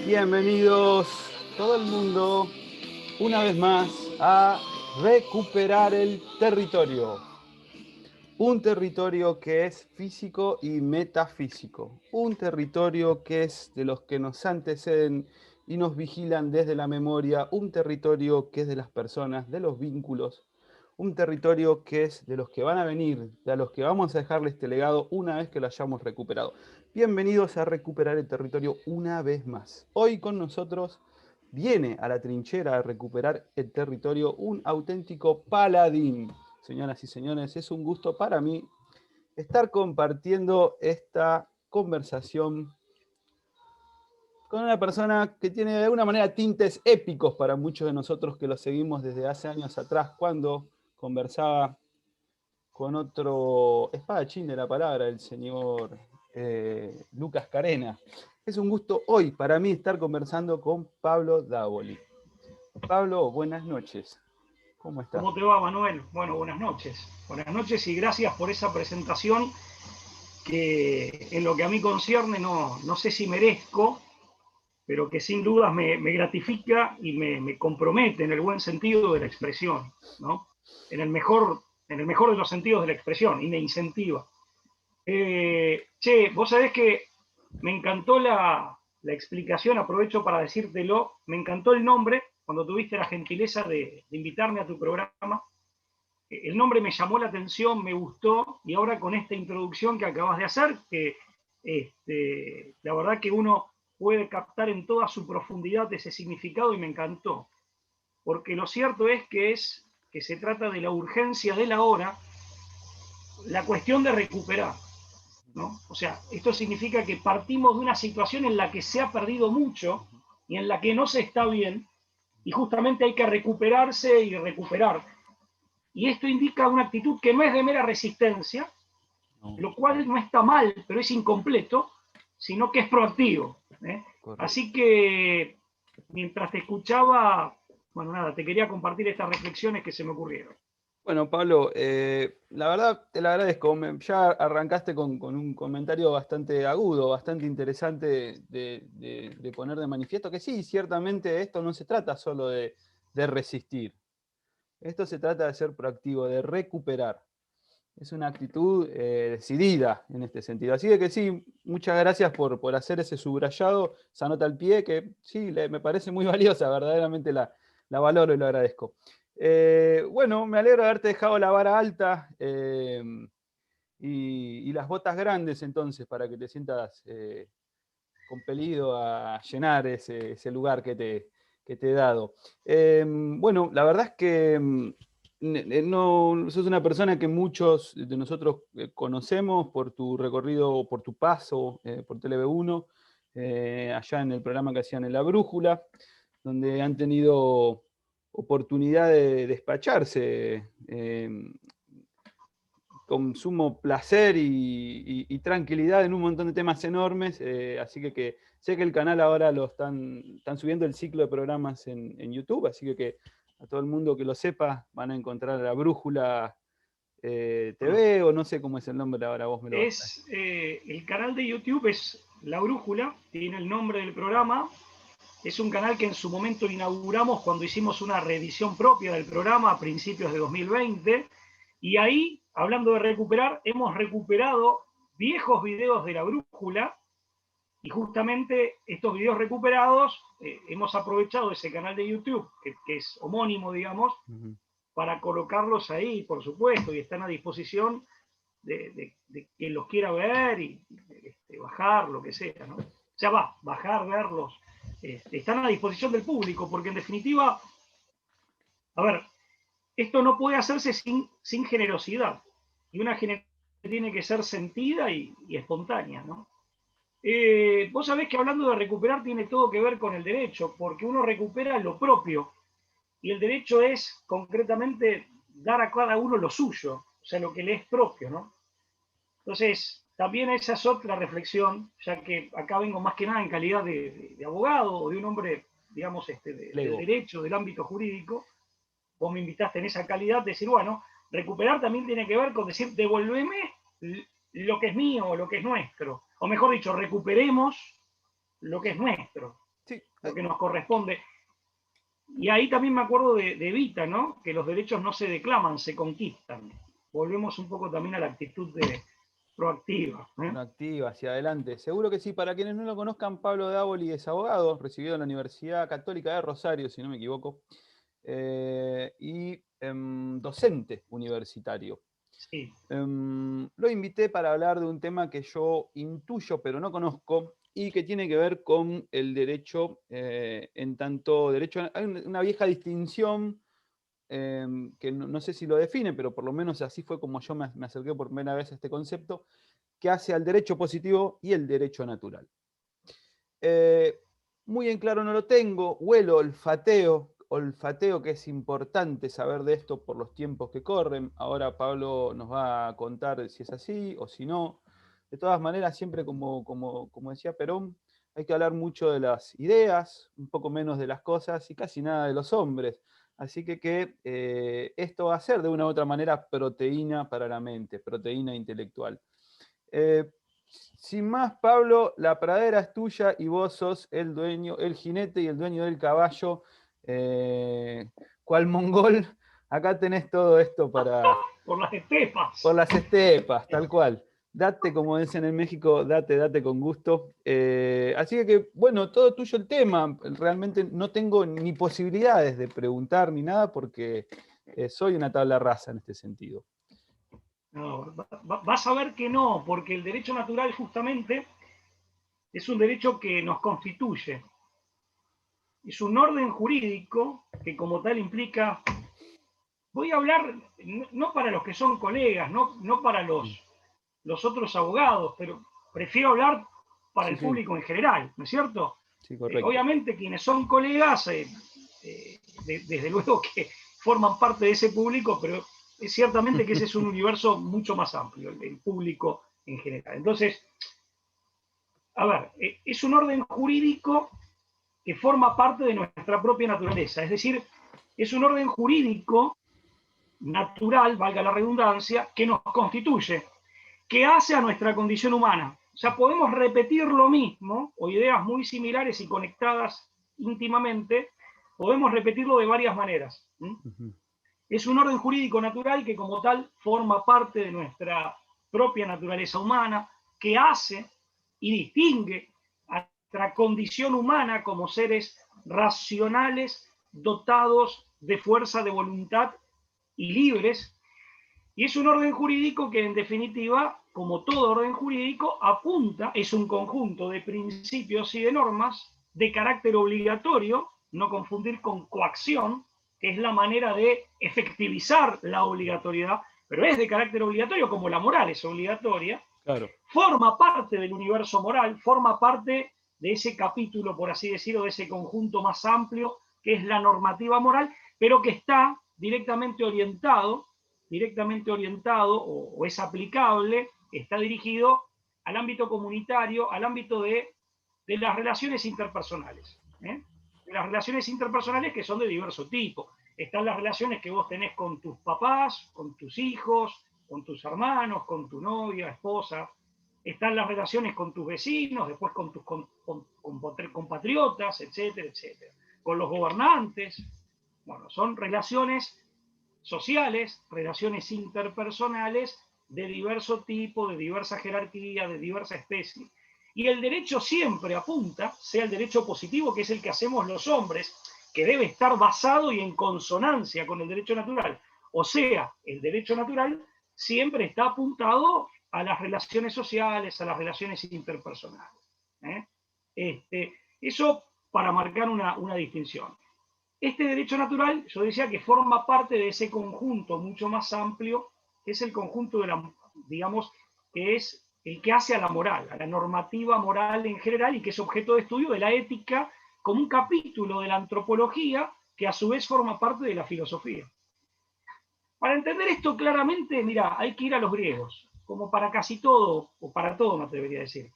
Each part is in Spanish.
Bienvenidos todo el mundo una vez más a recuperar el territorio. Un territorio que es físico y metafísico. Un territorio que es de los que nos anteceden y nos vigilan desde la memoria. Un territorio que es de las personas, de los vínculos. Un territorio que es de los que van a venir, de los que vamos a dejarle este legado una vez que lo hayamos recuperado. Bienvenidos a recuperar el territorio una vez más. Hoy con nosotros viene a la trinchera a recuperar el territorio un auténtico paladín. Señoras y señores, es un gusto para mí estar compartiendo esta conversación con una persona que tiene de alguna manera tintes épicos para muchos de nosotros que lo seguimos desde hace años atrás, cuando conversaba con otro espadachín de la palabra, el señor Lucas Carena. Es un gusto hoy para mí estar conversando con Pablo Dávoli. Pablo, buenas noches. ¿Cómo estás? ¿Cómo te va, Manuel? Bueno, buenas noches. Buenas noches y gracias por esa presentación que en lo que a mí concierne no sé si merezco, pero que sin dudas me gratifica y me compromete en el buen sentido de la expresión, ¿no? En el mejor de los sentidos de la expresión y me incentiva. Vos sabés que me encantó la explicación, aprovecho para decírtelo, me encantó el nombre cuando tuviste la gentileza de invitarme a tu programa. El nombre me llamó la atención, me gustó, y ahora con esta introducción que acabas de hacer, que la verdad que uno puede captar en toda su profundidad ese significado y me encantó, porque lo cierto es que se trata de la urgencia de la hora, la cuestión de recuperar, ¿no? O sea, esto significa que partimos de una situación en la que se ha perdido mucho y en la que no se está bien, y justamente hay que recuperarse y recuperar. Y esto indica una actitud que no es de mera resistencia, No, lo cual no está mal, pero es incompleto, sino que es proactivo. correcto. Así que mientras te escuchaba, bueno, nada, te quería compartir estas reflexiones que se me ocurrieron. Bueno, Pablo, la verdad te lo agradezco. Ya arrancaste con un comentario bastante agudo, bastante interesante de poner de manifiesto que sí, ciertamente esto no se trata solo de resistir. Esto se trata de ser proactivo, de recuperar. Es una actitud decidida en este sentido. Así que sí, muchas gracias por hacer ese subrayado, esa nota al pie, que sí, me parece muy valiosa, verdaderamente la valoro y lo agradezco. Bueno, me alegro de haberte dejado la vara alta y las botas grandes entonces, para que te sientas compelido a llenar ese lugar que te he dado. Bueno, la verdad es que no, sos una persona que muchos de nosotros conocemos por tu recorrido, por tu paso por TV1, allá en el programa que hacían en La Brújula, donde han tenido oportunidad de despacharse con sumo placer y tranquilidad en un montón de temas enormes, así que sé que el canal ahora están subiendo el ciclo de programas en YouTube, así que a todo el mundo que lo sepa van a encontrar La Brújula Bueno, TV, o no sé cómo es el nombre ahora, vos me lo vas a decir. el canal de YouTube es La Brújula, tiene el nombre del programa. Es un canal que en su momento inauguramos cuando hicimos una reedición propia del programa a principios de 2020. Y ahí, hablando de recuperar, hemos recuperado viejos videos de La Brújula. Y justamente estos videos recuperados, hemos aprovechado ese canal de YouTube, que es homónimo, digamos, Uh -huh. para colocarlos ahí, por supuesto, y están a disposición de quien los quiera ver y bajar, lo que sea, ¿no? O sea, bajar, verlos, están a disposición del público, porque en definitiva, a ver, esto no puede hacerse sin generosidad, y una generosidad tiene que ser sentida y espontánea, ¿no? Vos sabés que hablando de recuperar tiene todo que ver con el derecho, porque uno recupera lo propio, y el derecho es concretamente dar a cada uno lo suyo, o sea, lo que le es propio, ¿no? Entonces, también esa es otra reflexión, ya que acá vengo más que nada en calidad de abogado o de un hombre, digamos, del Lego. derecho, del ámbito jurídico. Vos me invitaste en esa calidad de decir, bueno, recuperar también tiene que ver con decir, devolveme lo que es mío o lo que es nuestro. O mejor dicho, recuperemos lo que es nuestro. Sí. lo que nos corresponde. Y ahí también me acuerdo de Evita, ¿no? Que los derechos no se declaman, se conquistan. Volvemos un poco también a la actitud proactiva. Proactiva, hacia adelante. Seguro que sí. Para quienes no lo conozcan, Pablo Dávoli es abogado, recibido en la Universidad Católica de Rosario, si no me equivoco, y docente universitario. Sí. Lo invité para hablar de un tema que yo intuyo, pero no conozco, y que tiene que ver con el derecho, en tanto derecho. Hay una vieja distinción que no sé si lo define, pero por lo menos así fue como yo me acerqué por primera vez a este concepto, que hace al derecho positivo y el derecho natural. Muy en claro no lo tengo, huelo, olfateo que es importante saber de esto por los tiempos que corren. Ahora Pablo nos va a contar si es así o si no. De todas maneras, siempre como decía Perón, hay que hablar mucho de las ideas, un poco menos de las cosas y casi nada de los hombres. Así que esto va a ser de una u otra manera proteína para la mente, proteína intelectual. Sin más, Pablo, la pradera es tuya y vos sos el dueño, el jinete y el dueño del caballo. Cual mongol, acá tenés todo esto Por las estepas. por las estepas, tal cual. Date, como dicen en México, date con gusto. Así que, bueno, todo tuyo el tema. Realmente no tengo ni posibilidades de preguntar ni nada porque soy una tabla rasa en este sentido. No, vas a ver que no, porque el derecho natural justamente es un derecho que nos constituye. Es un orden jurídico que como tal implica, voy a hablar no para los que son colegas, no para los otros abogados, pero prefiero hablar para Sí, el sí, público en general, ¿no es cierto? sí, correcto. Obviamente quienes son colegas, desde luego que forman parte de ese público, pero es ciertamente que ese es un universo mucho más amplio, el público en general. Entonces, a ver, es un orden jurídico que forma parte de nuestra propia naturaleza, es decir, es un orden jurídico natural, valga la redundancia, que nos constituye, que hace a nuestra condición humana. O sea, podemos repetir lo mismo o ideas muy similares y conectadas íntimamente, podemos repetirlo de varias maneras. Es un orden jurídico natural que como tal forma parte de nuestra propia naturaleza humana, que hace y distingue a nuestra condición humana como seres racionales, dotados de fuerza de voluntad y libres. Y es un orden jurídico que, en definitiva, como todo orden jurídico, apunta, es un conjunto de principios y de normas de carácter obligatorio, no confundir con coacción, que es la manera de efectivizar la obligatoriedad, pero es de carácter obligatorio, como la moral es obligatoria. Claro. Forma parte del universo moral, forma parte de ese capítulo, por así decirlo, de ese conjunto más amplio, que es la normativa moral, pero que está directamente orientado o es aplicable, está dirigido al ámbito comunitario, al ámbito de las relaciones interpersonales. De las relaciones interpersonales que son de diverso tipo. Están las relaciones que vos tenés con tus papás, con tus hijos, con tus hermanos, con tu novia, esposa. Están las relaciones con tus vecinos, después con tus compatriotas, etcétera, etcétera. Con los gobernantes. Bueno, son relaciones sociales, relaciones interpersonales de diverso tipo, de diversa jerarquía, de diversa especie. Y el derecho siempre apunta, sea el derecho positivo, que es el que hacemos los hombres, que debe estar basado y en consonancia con el derecho natural, o sea, el derecho natural siempre está apuntado a las relaciones sociales, a las relaciones interpersonales. Eso para marcar una distinción. Este derecho natural, yo decía que forma parte de ese conjunto mucho más amplio, que es el conjunto de la, digamos, que es el que hace a la moral, a la normativa moral en general y que es objeto de estudio de la ética como un capítulo de la antropología que a su vez forma parte de la filosofía. Para entender esto claramente, mira, hay que ir a los griegos, como para casi todo, o para todo me atrevería a decir.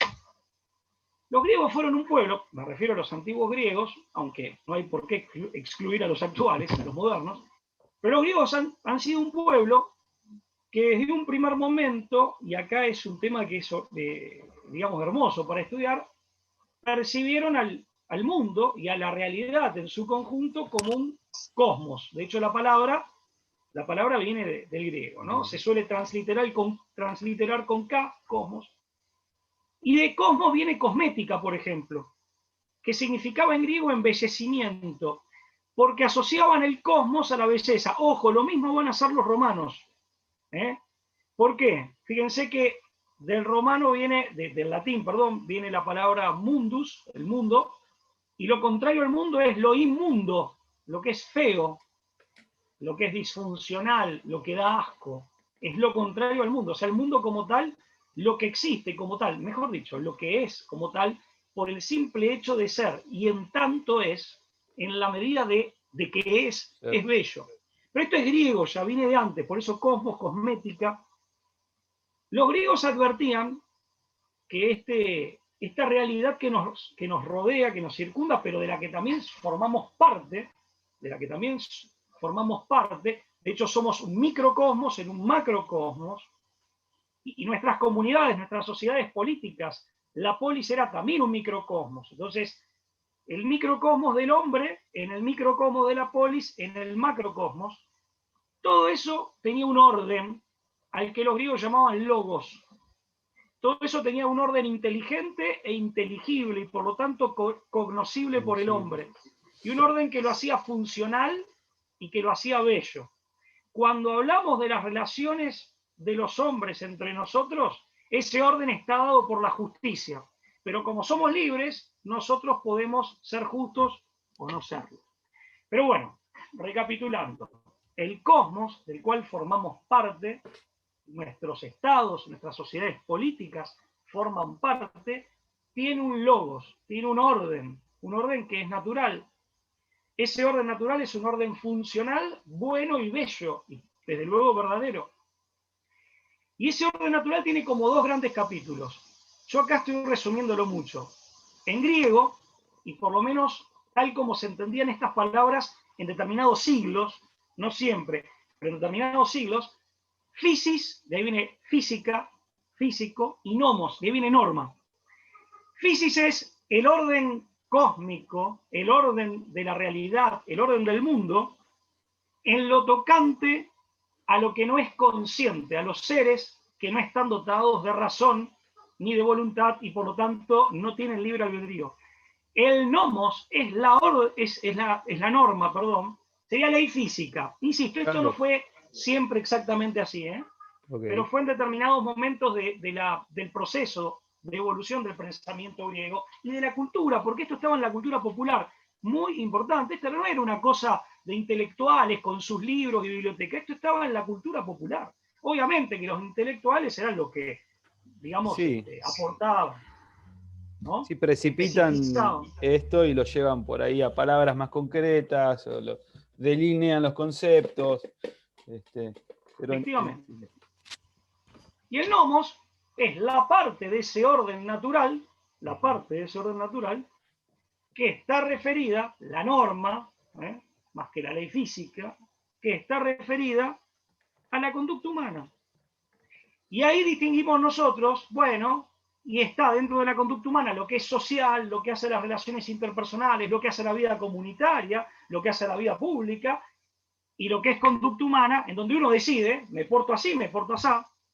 Los griegos fueron un pueblo, me refiero a los antiguos griegos, aunque no hay por qué excluir a los actuales, a los modernos, pero los griegos han sido un pueblo que desde un primer momento, y acá es un tema que es, digamos, hermoso para estudiar, percibieron al mundo y a la realidad en su conjunto como un cosmos. De hecho, la palabra viene del griego, ¿no? Se suele transliterar con K, cosmos. Y de cosmos viene cosmética, por ejemplo, que significaba en griego embellecimiento, porque asociaban el cosmos a la belleza. Ojo, lo mismo van a hacer los romanos. ¿Por qué? Fíjense que del latín, viene la palabra mundus, el mundo, y lo contrario al mundo es lo inmundo, lo que es feo, lo que es disfuncional, lo que da asco. Es lo contrario al mundo. O sea, el mundo como tal, lo que existe como tal, mejor dicho, lo que es como tal, por el simple hecho de ser, y en tanto es, en la medida de que es bello. Pero esto es griego, ya viene de antes, por eso cosmos, cosmética. Los griegos advertían que esta realidad que nos rodea, que nos circunda, pero de la que también formamos parte, de hecho somos un microcosmos en un macrocosmos, y nuestras comunidades, nuestras sociedades políticas, la polis era también un microcosmos. Entonces, el microcosmos del hombre, en el microcosmos de la polis, en el macrocosmos, todo eso tenía un orden al que los griegos llamaban logos. Todo eso tenía un orden inteligente e inteligible y por lo tanto cognoscible por el hombre. Y un orden que lo hacía funcional y que lo hacía bello. Cuando hablamos de las relaciones de los hombres entre nosotros, ese orden está dado por la justicia. Pero como somos libres, nosotros podemos ser justos o no serlo. Pero bueno, recapitulando, el cosmos del cual formamos parte, nuestros estados, nuestras sociedades políticas forman parte, tiene un logos, tiene un orden que es natural. Ese orden natural es un orden funcional, bueno y bello, y desde luego verdadero. Y ese orden natural tiene como dos grandes capítulos. Yo acá estoy resumiéndolo mucho. En griego, y por lo menos tal como se entendían estas palabras en determinados siglos, no siempre, pero en determinados siglos, physis, de ahí viene física, físico, y nomos, de ahí viene norma. Physis es el orden cósmico, el orden de la realidad, el orden del mundo, en lo tocante a lo que no es consciente, a los seres que no están dotados de razón ni de voluntad y por lo tanto no tienen libre albedrío. El nomos es la norma, sería ley física. Insisto, esto no fue siempre exactamente así, pero fue en determinados momentos del proceso de evolución del pensamiento griego y de la cultura, porque esto estaba en la cultura popular, muy importante. Esto no era una cosa de intelectuales con sus libros y bibliotecas, esto estaba en la cultura popular. Obviamente que los intelectuales eran los que, digamos, aportaban, ¿no? Sí, precipitan esto y lo llevan por ahí a palabras más concretas, o delinean los conceptos. Efectivamente. Y el nomos es la parte de ese orden natural, que está referida, la norma, más que la ley física, que está referida a la conducta humana. Y ahí distinguimos nosotros, bueno, y está dentro de la conducta humana lo que es social, lo que hace las relaciones interpersonales, lo que hace la vida comunitaria, lo que hace la vida pública, y lo que es conducta humana, en donde uno decide, me porto así, me porto así,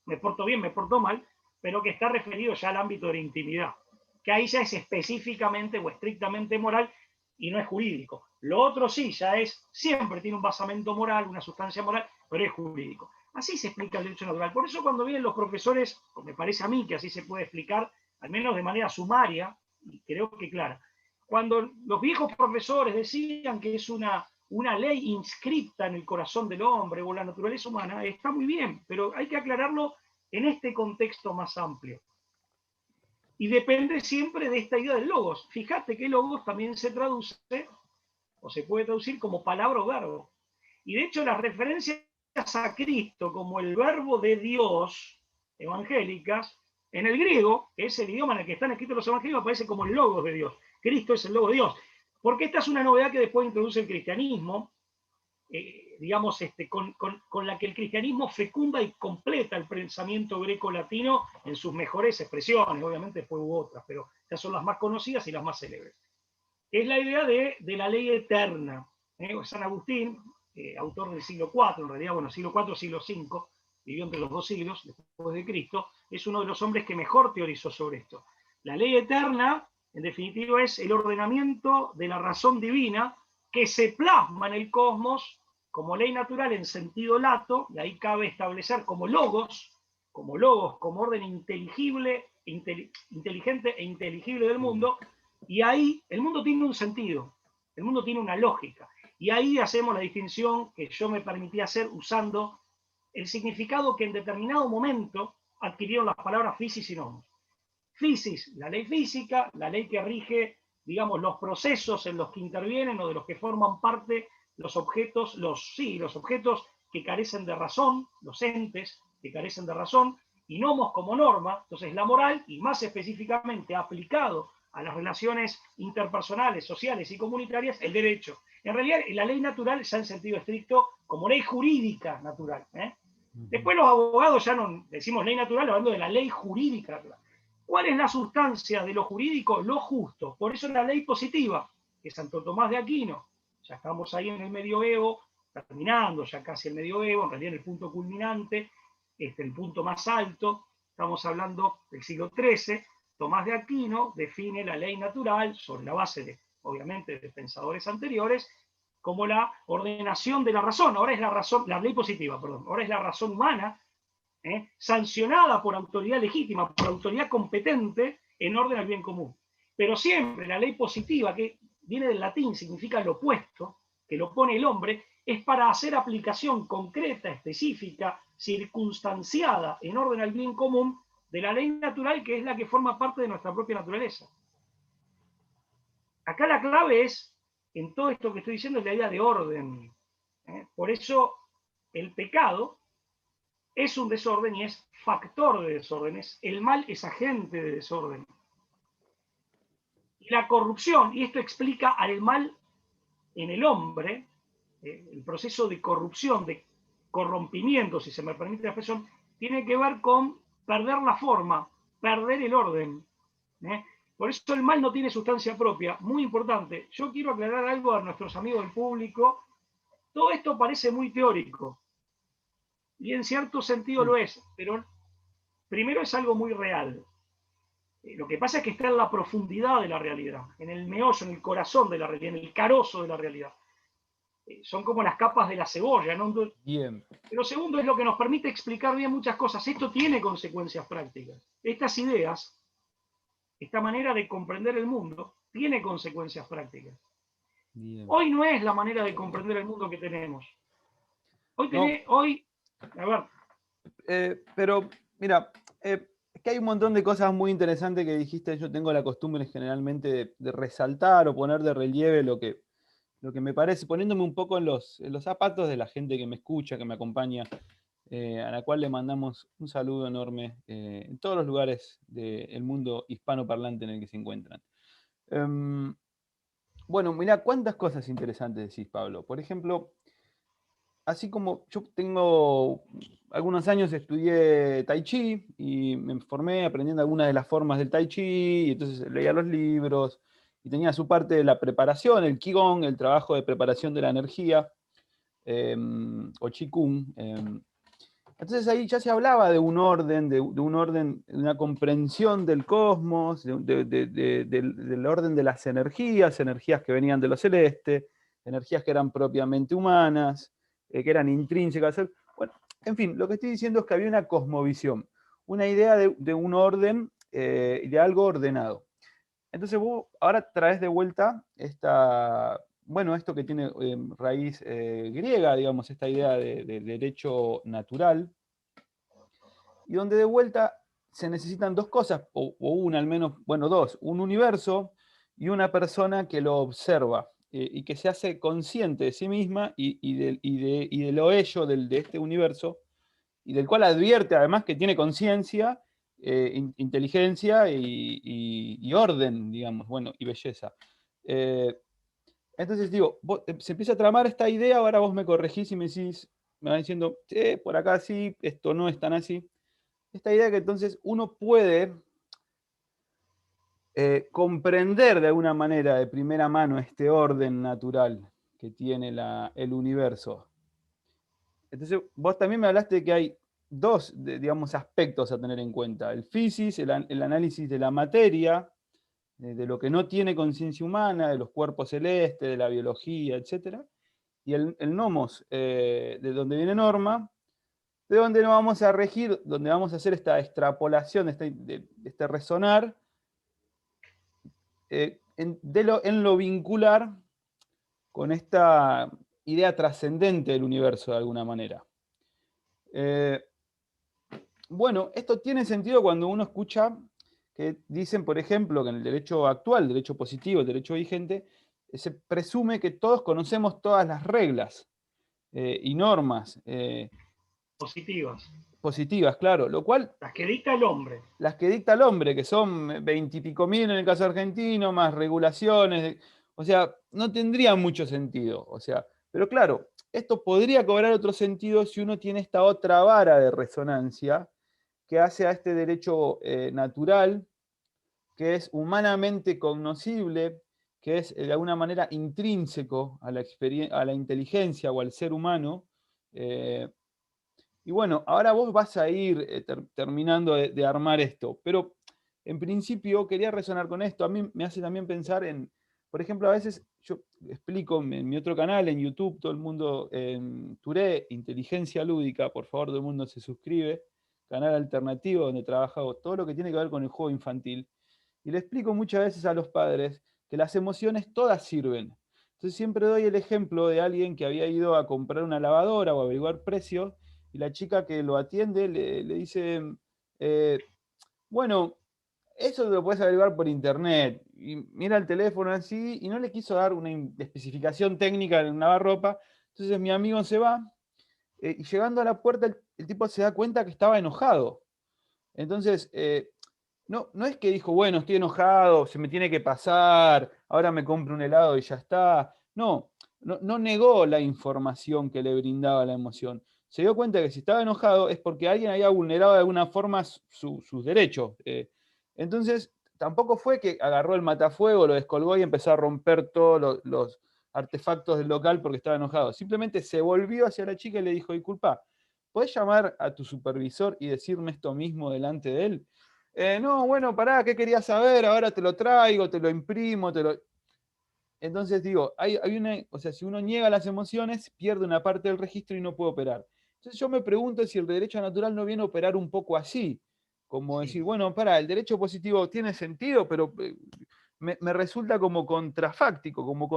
me porto bien, me porto mal, pero que está referido ya al ámbito de la intimidad, que ahí ya es específicamente o estrictamente moral y no es jurídico. Lo otro sí, ya siempre tiene un basamento moral, una sustancia moral, pero es jurídico. Así se explica el derecho natural. Por eso cuando vienen los profesores, me parece a mí que así se puede explicar, al menos de manera sumaria, y creo que clara, cuando los viejos profesores decían que es una ley inscripta en el corazón del hombre o la naturaleza humana, está muy bien, pero hay que aclararlo en este contexto más amplio. Y depende siempre de esta idea del logos. Fíjate que logos también se traduce, o se puede traducir como palabra o verbo. Y de hecho las referencias a Cristo como el verbo de Dios, evangélicas, en el griego, que es el idioma en el que están escritos los evangelios, aparece como el logos de Dios. Cristo es el logos de Dios. Porque esta es una novedad que después introduce el cristianismo, digamos, con la que el cristianismo fecunda y completa el pensamiento greco-latino en sus mejores expresiones. Obviamente después hubo otras, pero estas son las más conocidas y las más célebres. es la idea de la ley eterna. San Agustín, autor del siglo IV, en realidad, bueno, siglo IV, siglo V, vivió entre los dos siglos después de Cristo, es uno de los hombres que mejor teorizó sobre esto. La ley eterna, en definitiva, es el ordenamiento de la razón divina que se plasma en el cosmos como ley natural en sentido lato, y ahí cabe establecer como logos, como orden inteligible, inteligente e inteligible del mundo, y ahí el mundo tiene un sentido, el mundo tiene una lógica, y ahí hacemos la distinción que yo me permití hacer usando el significado que en determinado momento adquirieron las palabras physis y nomos. Physis, la ley física, la ley que rige, digamos, los procesos en los que intervienen o de los que forman parte los objetos, los objetos que carecen de razón, los entes que carecen de razón, y nomos como norma, entonces la moral, y más específicamente aplicado a las relaciones interpersonales, sociales y comunitarias, el derecho. En realidad, la ley natural ya en sentido estricto como ley jurídica natural. Después los abogados ya no decimos ley natural hablando de la ley jurídica natural. ¿Cuál es la sustancia de lo jurídico? Lo justo. Por eso la ley positiva, que Santo Tomás de Aquino, ya estamos ahí en el medioevo, terminando ya casi el medioevo, en realidad en el punto culminante, el punto más alto, estamos hablando del siglo XIII, Tomás de Aquino define la ley natural sobre la base de, obviamente, de pensadores anteriores, como la ordenación de la razón. Ahora es la razón, la ley positiva, perdón, ahora es la razón humana, sancionada por autoridad legítima, por autoridad competente en orden al bien común. Pero siempre la ley positiva, que viene del latín, significa lo opuesto, que lo pone el hombre, es para hacer aplicación concreta, específica, circunstanciada, en orden al bien común, de la ley natural, que es la que forma parte de nuestra propia naturaleza. Acá la clave es, en todo esto que estoy diciendo, es la idea de orden. Por eso el pecado es un desorden y es factor de desórdenes. El mal es agente de desorden. Y la corrupción, y esto explica al mal en el hombre, el proceso de corrupción, de corrompimiento, si se me permite la expresión, tiene que ver con perder la forma, perder el orden. Por eso el mal no tiene sustancia propia. Muy importante. Yo quiero aclarar algo a nuestros amigos del público. Todo esto parece muy teórico. Y en cierto sentido lo es, pero primero es algo muy real. Lo que pasa es que está en la profundidad de la realidad, en el meollo, en el corazón de la realidad, en el carozo de la realidad. Son como las capas de la cebolla, ¿no? Bien. Pero segundo, es lo que nos permite explicar bien muchas cosas. Esto tiene consecuencias prácticas. Estas ideas, esta manera de comprender el mundo, tiene consecuencias prácticas. Bien. Hoy no es la manera de comprender el mundo que tenemos. Hoy, No. A ver. Pero, mira, es que hay un montón de cosas muy interesantes que dijiste. Yo tengo la costumbre generalmente de resaltar o poner de relieve lo que me parece, poniéndome un poco en los zapatos de la gente que me escucha, que me acompaña, a la cual le mandamos un saludo enorme en todos los lugares del mundo hispanoparlante en el que se encuentran. Bueno, mira, cuántas cosas interesantes decís, Pablo. Por ejemplo, así como yo tengo algunos años estudié Tai Chi y me formé aprendiendo algunas de las formas del Tai Chi, y entonces leía los libros y tenía su parte de la preparación, el Qigong, el trabajo de preparación de la energía, o Qigong. Entonces ahí ya se hablaba de un orden, de una comprensión del cosmos, del orden de las energías que venían de lo celeste, energías que eran propiamente humanas, que eran intrínsecas. Bueno, en fin, lo que estoy diciendo es que había una cosmovisión, una idea de un orden y de algo ordenado. Entonces vos ahora traes de vuelta esto que tiene raíz griega, digamos, esta idea de derecho natural, y donde de vuelta se necesitan dos cosas, o una al menos, bueno, dos, un universo y una persona que lo observa y que se hace consciente de sí misma y de lo ello de este universo, y del cual advierte además que tiene conciencia, inteligencia y orden, digamos, bueno, y belleza. Entonces digo, se empieza a tramar esta idea, ahora vos me corregís y me vas diciendo, por acá sí, esto no es tan así. Esta idea que entonces uno puede comprender de alguna manera de primera mano este orden natural que tiene el universo. Entonces, vos también me hablaste de que hay dos, digamos, aspectos a tener en cuenta. El physis, el análisis de la materia, de lo que no tiene conciencia humana, de los cuerpos celestes, de la biología, etc. Y el nomos, de donde viene norma, de donde nos vamos a regir, donde vamos a hacer esta extrapolación, este resonar, en lo vincular con esta idea trascendente del universo de alguna manera. Bueno, esto tiene sentido cuando uno escucha que dicen, por ejemplo, que en el derecho actual, el derecho positivo, el derecho vigente, se presume que todos conocemos todas las reglas y normas Positivas. positivas, claro, lo cual Las que dicta el hombre. las que dicta el hombre, que son 20 y pico mil en el caso argentino, más regulaciones, o sea, no tendría mucho sentido. O sea, pero claro, esto podría cobrar otro sentido si uno tiene esta otra vara de resonancia que hace a este derecho natural, que es humanamente cognoscible, que es de alguna manera intrínseco a la inteligencia o al ser humano. Y bueno, ahora vos vas a ir terminando de armar esto, pero en principio quería resonar con esto. A mí me hace también pensar en, por ejemplo, a veces yo explico en mi otro canal, en YouTube, todo el mundo, en Touré, Inteligencia Lúdica, por favor, todo el mundo se suscribe, canal alternativo donde trabajo todo lo que tiene que ver con el juego infantil. Y le explico muchas veces a los padres que las emociones todas sirven. Entonces siempre doy el ejemplo de alguien que había ido a comprar una lavadora o a averiguar precios y la chica que lo atiende le dice, eh, bueno, eso lo puedes averiguar por internet. Y mira el teléfono así y no le quiso dar una especificación técnica en un lavarropa. Entonces mi amigo se va y llegando a la puerta el tipo se da cuenta que estaba enojado. Entonces, no es que dijo, bueno, estoy enojado, se me tiene que pasar, ahora me compro un helado y ya está. No negó la información que le brindaba la emoción. Se dio cuenta que si estaba enojado es porque alguien había vulnerado de alguna forma sus derechos. Entonces, tampoco fue que agarró el matafuego, lo descolgó y empezó a romper todos los artefactos del local porque estaba enojado. Simplemente se volvió hacia la chica y le dijo, disculpa, ¿podés llamar a tu supervisor y decirme esto mismo delante de él? No, bueno, pará, ¿qué querías saber? Ahora te lo traigo, te lo imprimo, Entonces digo, o sea, si uno niega las emociones, pierde una parte del registro y no puede operar. Entonces yo me pregunto si el derecho natural no viene a operar un poco así, como Sí. decir, bueno, pará, el derecho positivo tiene sentido, pero me resulta como contrafáctico, como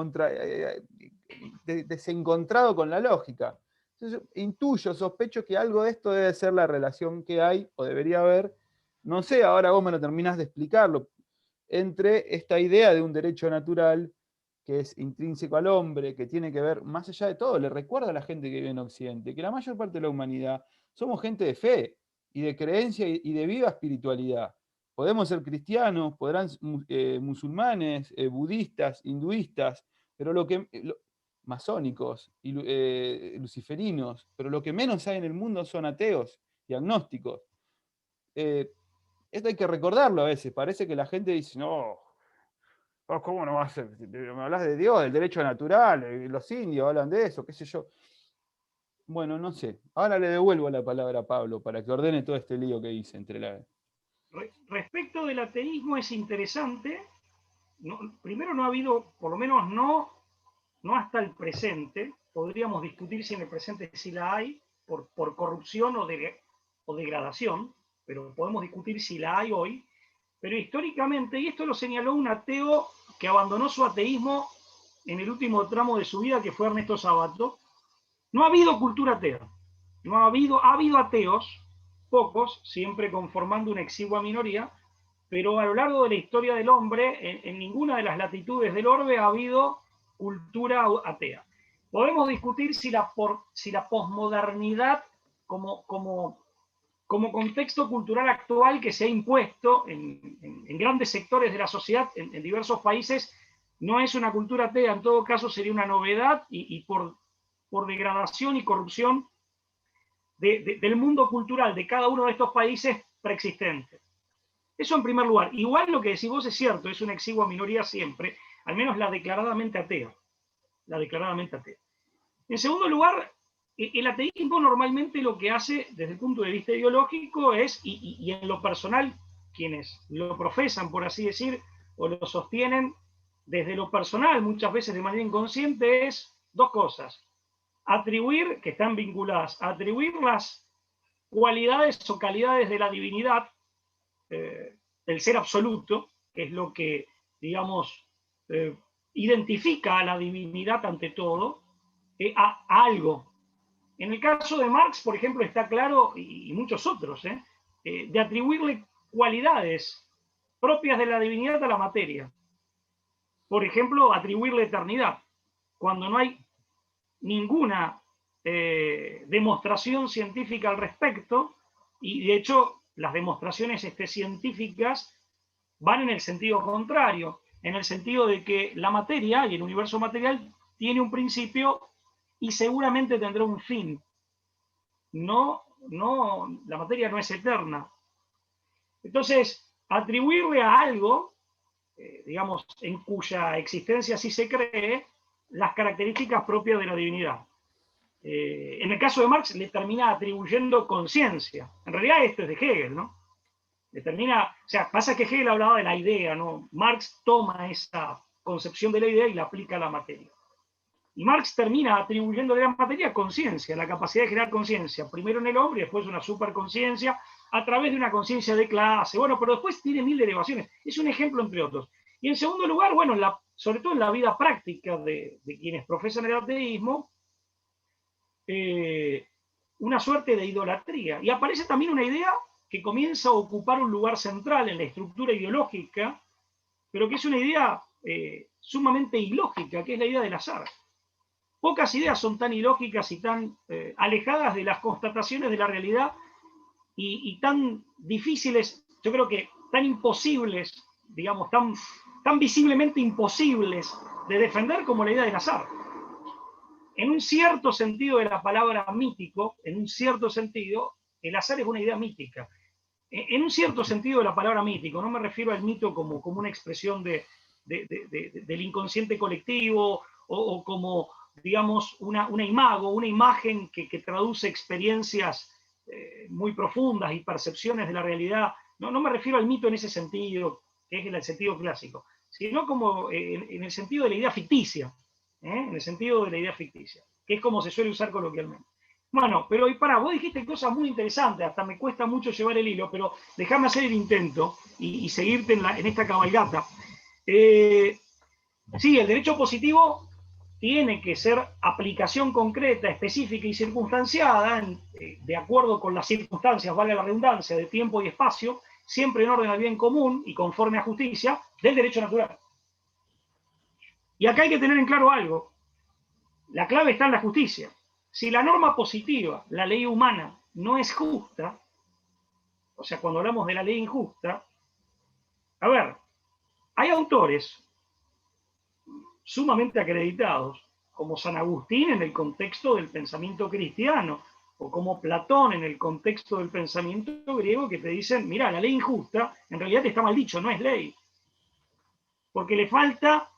desencontrado con la lógica. Entonces intuyo, sospecho que algo de esto debe ser la relación que hay, o debería haber, no sé, ahora vos me lo terminás de explicarlo, entre esta idea de un derecho natural que es intrínseco al hombre, que tiene que ver, más allá de todo, le recuerda a la gente que vive en Occidente, que la mayor parte de la humanidad somos gente de fe y de creencia y de viva espiritualidad. Podemos ser cristianos, podrán musulmanes, budistas, hinduistas, pero masónicos y luciferinos, pero lo que menos hay en el mundo son ateos y agnósticos. Eh, Esto hay que recordarlo a veces. Parece que la gente dice, no, ¿cómo no va a ser? Me hablas de Dios, del derecho natural, los indios hablan de eso, qué sé yo. Bueno, no sé. Ahora le devuelvo la palabra a Pablo para que ordene todo este lío que hice entre la... Respecto del ateísmo es interesante. Primero no ha habido, por lo menos no hasta el presente, podríamos discutir si en el presente sí la hay, por corrupción o degradación, pero podemos discutir si la hay hoy. Pero históricamente, y esto lo señaló un ateo que abandonó su ateísmo en el último tramo de su vida, que fue Ernesto Sabato, no ha habido cultura atea. No ha habido ateos, pocos, siempre conformando una exigua minoría, pero a lo largo de la historia del hombre, en ninguna de las latitudes del orbe ha habido cultura atea. Podemos discutir si la posmodernidad como contexto cultural actual que se ha impuesto en grandes sectores de la sociedad, en diversos países, no es una cultura atea, en todo caso sería una novedad y por degradación y corrupción del mundo cultural de cada uno de estos países preexistentes. Eso en primer lugar. Igual lo que decís vos es cierto, es una exigua minoría siempre, al menos la declaradamente atea. La declaradamente atea. En segundo lugar, el ateísmo normalmente lo que hace desde el punto de vista ideológico es, y en lo personal, quienes lo profesan, por así decir, o lo sostienen desde lo personal, muchas veces de manera inconsciente, es dos cosas. Atribuir, que están vinculadas, atribuir las cualidades o calidades de la divinidad, del ser absoluto, que es lo que, digamos, identifica a la divinidad ante todo, a algo. En el caso de Marx, por ejemplo, está claro, y muchos otros, de atribuirle cualidades propias de la divinidad a la materia. Por ejemplo, atribuirle eternidad, cuando no hay ninguna demostración científica al respecto, y de hecho las demostraciones científicas van en el sentido contrario, en el sentido de que la materia y el universo material tiene un principio y seguramente tendrá un fin. No, la materia no es eterna. Entonces, atribuirle a algo, digamos, en cuya existencia sí se cree, las características propias de la divinidad. En el caso de Marx le termina atribuyendo conciencia. En realidad esto es de Hegel, ¿no? Le termina, o sea, pasa que Hegel hablaba de la idea, ¿no? Marx toma esa concepción de la idea y la aplica a la materia. Y Marx termina atribuyéndole a la materia conciencia, la capacidad de generar conciencia, primero en el hombre y después una superconciencia, a través de una conciencia de clase. Bueno, pero después tiene mil derivaciones. Es un ejemplo entre otros. Y en segundo lugar, bueno, sobre todo en la vida práctica de quienes profesan el ateísmo, una suerte de idolatría. Y aparece también una idea que comienza a ocupar un lugar central en la estructura ideológica, pero que es una idea sumamente ilógica, que es la idea del azar. Pocas ideas son tan ilógicas y tan alejadas de las constataciones de la realidad y tan difíciles, yo creo que tan imposibles, digamos, tan visiblemente imposibles de defender como la idea del azar. En un cierto sentido de la palabra mítico, en un cierto sentido, el azar es una idea mítica. En un cierto sentido de la palabra mítico, no me refiero al mito como una expresión del inconsciente colectivo o como, digamos, una imago, una imagen que traduce experiencias muy profundas y percepciones de la realidad. No me refiero al mito en ese sentido, que es el sentido clásico, sino como en el sentido de la idea ficticia. En el sentido de la idea ficticia, que es como se suele usar coloquialmente. Bueno, pero vos dijiste cosas muy interesantes, hasta me cuesta mucho llevar el hilo, pero déjame hacer el intento y seguirte en esta cabalgata. Sí, el derecho positivo tiene que ser aplicación concreta, específica y circunstanciada, de acuerdo con las circunstancias, vale la redundancia, de tiempo y espacio, siempre en orden al bien común y conforme a justicia, del derecho natural. Y acá hay que tener en claro algo. La clave está en la justicia. Si la norma positiva, la ley humana, no es justa, o sea, cuando hablamos de la ley injusta, a ver, hay autores sumamente acreditados, como San Agustín en el contexto del pensamiento cristiano, o como Platón en el contexto del pensamiento griego, que te dicen, mira, la ley injusta en realidad está mal dicho, no es ley. Porque le falta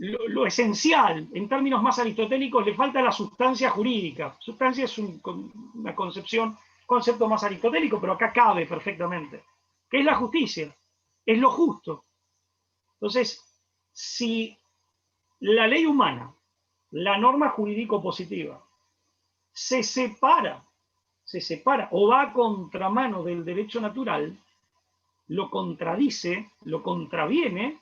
lo esencial, en términos más aristotélicos, le falta la sustancia jurídica. Sustancia es una concepto más aristotélico, pero acá cabe perfectamente. ¿Qué es la justicia? Es lo justo. Entonces, si la ley humana, la norma jurídico-positiva, se separa o va a contramano del derecho natural, lo contradice, lo contraviene,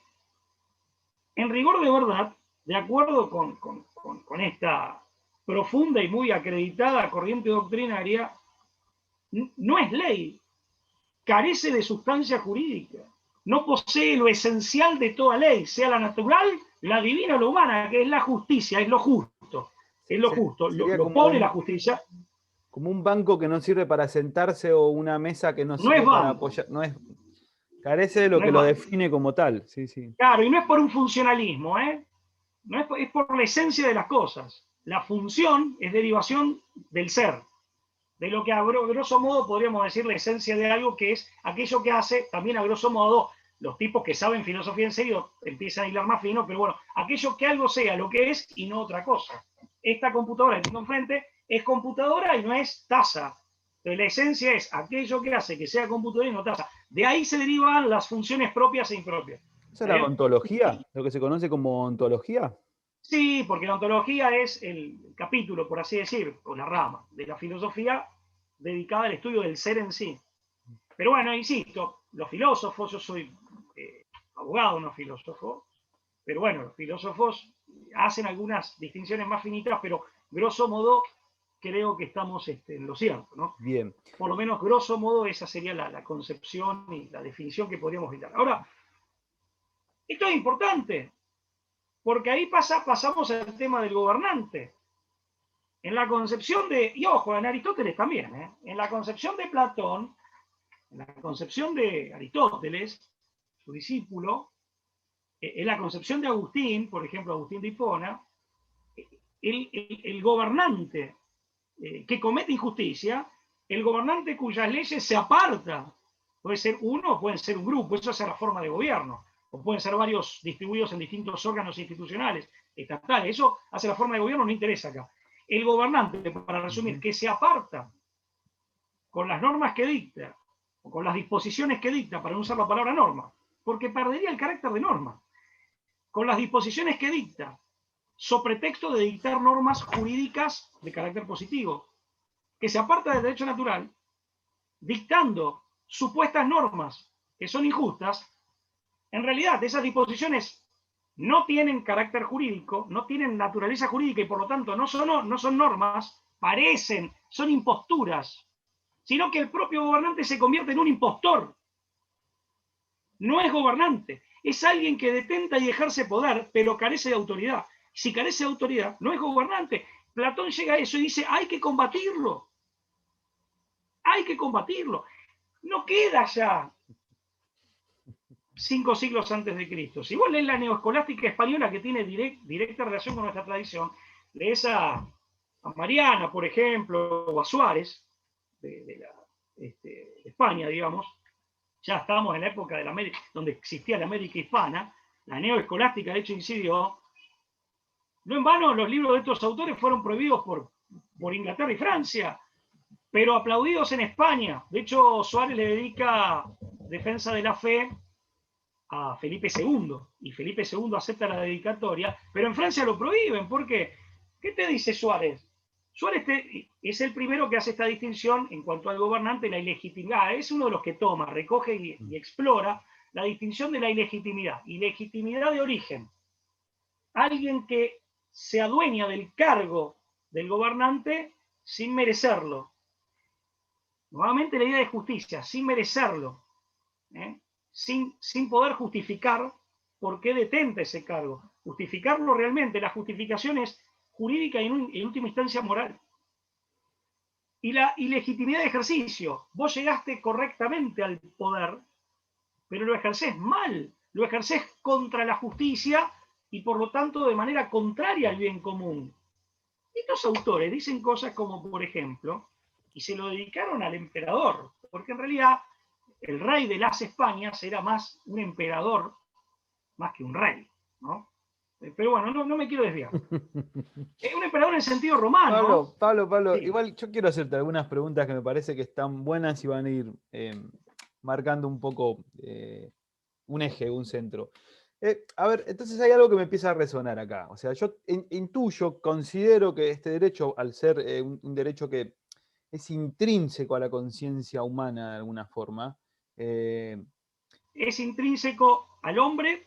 en rigor de verdad, de acuerdo con esta profunda y muy acreditada corriente doctrinaria, no es ley, carece de sustancia jurídica, no posee lo esencial de toda ley, sea la natural, la divina o la humana, que es la justicia, es lo justo, es lo justo, lo pone la justicia. Como un banco que no sirve para sentarse o una mesa que no sirve para apoyar, carece de lo que lo define como tal. Sí, sí. Claro, y no es por un funcionalismo, no es por la esencia de las cosas. La función es derivación del ser. de lo que a grosso modo podríamos decir la esencia de algo, que es aquello que hace, también a grosso modo, los tipos que saben filosofía en serio empiezan a hilar más fino, pero bueno, aquello que algo sea lo que es y no otra cosa. Esta computadora que tengo enfrente es computadora y no es taza. Entonces la esencia es aquello que hace que sea computadora y no taza. De ahí se derivan las funciones propias e impropias. ¿Esa es la ontología? ¿Lo que se conoce como ontología? Sí, porque la ontología es el capítulo, por así decir, o la rama de la filosofía dedicada al estudio del ser en sí. Pero bueno, insisto, los filósofos, yo soy abogado, no filósofo, pero bueno, los filósofos hacen algunas distinciones más finitas, pero grosso modo creo que estamos en lo cierto, ¿no? Bien. Por lo menos, grosso modo, esa sería la concepción y la definición que podríamos dar. Ahora, esto es importante, porque ahí pasamos al tema del gobernante. En la concepción y ojo, en Aristóteles también, en la concepción de Platón, en la concepción de Aristóteles, su discípulo, en la concepción de Agustín, por ejemplo, Agustín de Hipona, el gobernante que comete injusticia, el gobernante cuyas leyes se aparta, puede ser uno o puede ser un grupo, eso es la forma de gobierno, o pueden ser varios distribuidos en distintos órganos institucionales, estatales, eso hace la forma de gobierno, no interesa acá. El gobernante, para resumir, que se aparta con las normas que dicta, o con las disposiciones que dicta, para no usar la palabra norma, porque perdería el carácter de norma, con las disposiciones que dicta, so pretexto de dictar normas jurídicas de carácter positivo, que se aparta del derecho natural, dictando supuestas normas que son injustas. En realidad, esas disposiciones no tienen carácter jurídico, no tienen naturaleza jurídica y por lo tanto no son normas, parecen, son imposturas, sino que el propio gobernante se convierte en un impostor. No es gobernante, es alguien que detenta y ejerce poder, pero carece de autoridad. Si carece de autoridad, no es gobernante. Platón llega a eso y dice, hay que combatirlo. Hay que combatirlo. No queda ya 5 siglos antes de Cristo. Si vos lees la neoescolástica española, que tiene directa relación con nuestra tradición, lees a Mariana, por ejemplo, o a Suárez, de España, digamos, ya estamos en la época de donde existía la América hispana, la neoescolástica de hecho incidió. No en vano los libros de estos autores fueron prohibidos por Inglaterra y Francia, pero aplaudidos en España. De hecho, Suárez le dedica Defensa de la Fe a Felipe II, y Felipe II acepta la dedicatoria, pero en Francia lo prohíben. ¿Por qué? ¿Qué te dice Suárez? Suárez es el primero que hace esta distinción en cuanto al gobernante, la ilegitimidad. Es uno de los que toma, recoge y explora la distinción de la ilegitimidad. Ilegitimidad de origen. Alguien que se adueña del cargo del gobernante sin merecerlo. Nuevamente la idea de justicia, sin merecerlo. Sin poder justificar por qué detenta ese cargo. Justificarlo realmente. La justificación es jurídica y en última instancia moral. Y la ilegitimidad de ejercicio. Vos llegaste correctamente al poder, pero lo ejercés mal. Lo ejercés contra la justicia y por lo tanto de manera contraria al bien común. Estos autores dicen cosas como, por ejemplo, y se lo dedicaron al emperador, porque en realidad el rey de las Españas era más un emperador más que un rey, ¿no? Pero bueno, no me quiero desviar. Es un emperador en el sentido romano. Pablo, sí. Igual yo quiero hacerte algunas preguntas que me parece que están buenas y van a ir marcando un poco un eje, un centro. A ver, entonces hay algo que me empieza a resonar acá. O sea, yo intuyo, considero que este derecho, al ser un derecho que es intrínseco a la conciencia humana de alguna forma. Es intrínseco al hombre.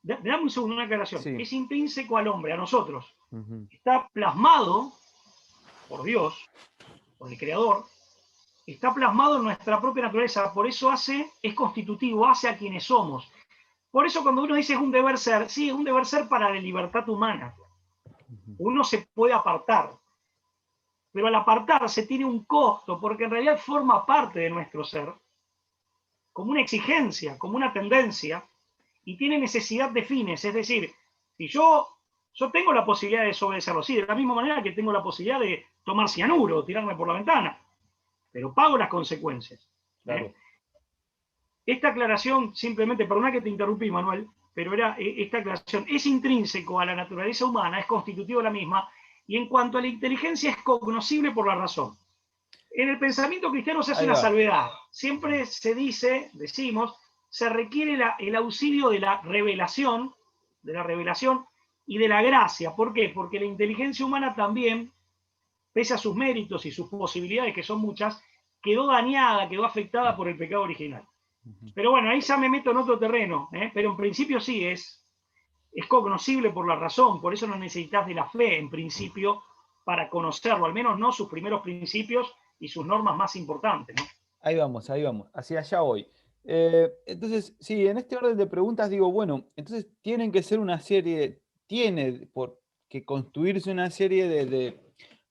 Dame un segundo, una aclaración. Sí. Es intrínseco al hombre, a nosotros. Está plasmado por Dios, por el Creador, está plasmado en nuestra propia naturaleza. Por eso es constitutivo, hace a quienes somos. Por eso cuando uno dice es un deber ser, sí, es un deber ser para la libertad humana. Uno se puede apartar, pero al apartarse tiene un costo, porque en realidad forma parte de nuestro ser, como una exigencia, como una tendencia, y tiene necesidad de fines. Es decir, si yo tengo la posibilidad de desobedecerlo, sí, de la misma manera que tengo la posibilidad de tomar cianuro o tirarme por la ventana, pero pago las consecuencias. Claro. Esta aclaración, simplemente, perdona que te interrumpí, Manuel, pero era esta aclaración, es intrínseco a la naturaleza humana, es constitutivo de la misma, y en cuanto a la inteligencia es cognoscible por la razón. En el pensamiento cristiano se hace una salvedad. Siempre se dice, decimos, se requiere el auxilio de la revelación y de la gracia. ¿Por qué? Porque la inteligencia humana también, pese a sus méritos y sus posibilidades, que son muchas, quedó dañada, quedó afectada por el pecado original. Pero bueno, ahí ya me meto en otro terreno, pero en principio sí es cognoscible por la razón, por eso no necesitas de la fe en principio para conocerlo, al menos no sus primeros principios y sus normas más importantes, ¿no? Ahí vamos, hacia allá voy. Entonces, sí, en este orden de preguntas digo, bueno, entonces tienen que ser una serie, tiene que construirse una serie de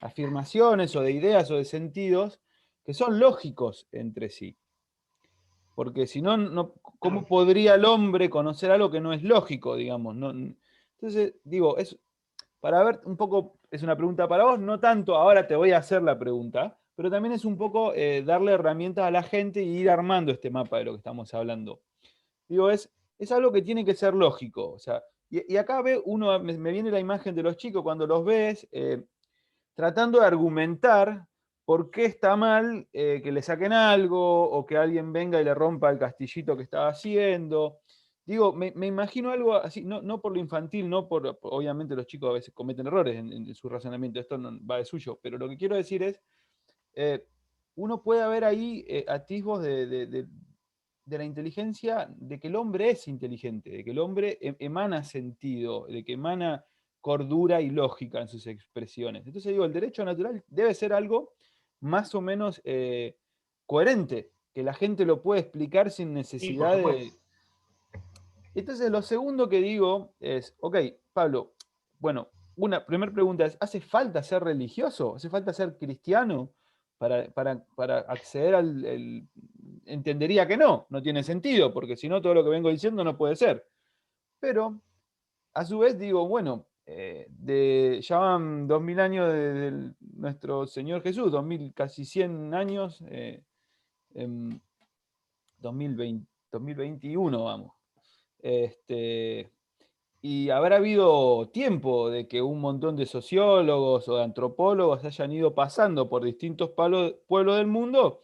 afirmaciones o de ideas o de sentidos que son lógicos entre sí. Porque si no, ¿cómo podría el hombre conocer algo que no es lógico, digamos? No, entonces, digo, para ver un poco, es una pregunta para vos, no tanto ahora te voy a hacer la pregunta, pero también es un poco darle herramientas a la gente y ir armando este mapa de lo que estamos hablando. Digo, es algo que tiene que ser lógico. O sea, y acá me viene la imagen de los chicos cuando los ves tratando de argumentar por qué está mal que le saquen algo o que alguien venga y le rompa el castillito que estaba haciendo. Digo, me imagino algo así, no por lo infantil, obviamente los chicos a veces cometen errores en su razonamiento, esto no va de suyo, pero lo que quiero decir es, uno puede haber ahí atisbos de la inteligencia, de que el hombre es inteligente, de que el hombre emana sentido, de que emana cordura y lógica en sus expresiones. Entonces digo, el derecho natural debe ser algo más o menos coherente, que la gente lo puede explicar sin necesidad de... Entonces lo segundo que digo es, ok, Pablo, bueno, una primera pregunta es, ¿hace falta ser religioso? ¿Hace falta ser cristiano para acceder al... Entendería que no tiene sentido, porque si no todo lo que vengo diciendo no puede ser. Pero a su vez digo, bueno, ya van 2000 años de nuestro Señor Jesús, 2000, casi 100 años, 2021 vamos. Y habrá habido tiempo de que un montón de sociólogos o de antropólogos hayan ido pasando por distintos pueblos del mundo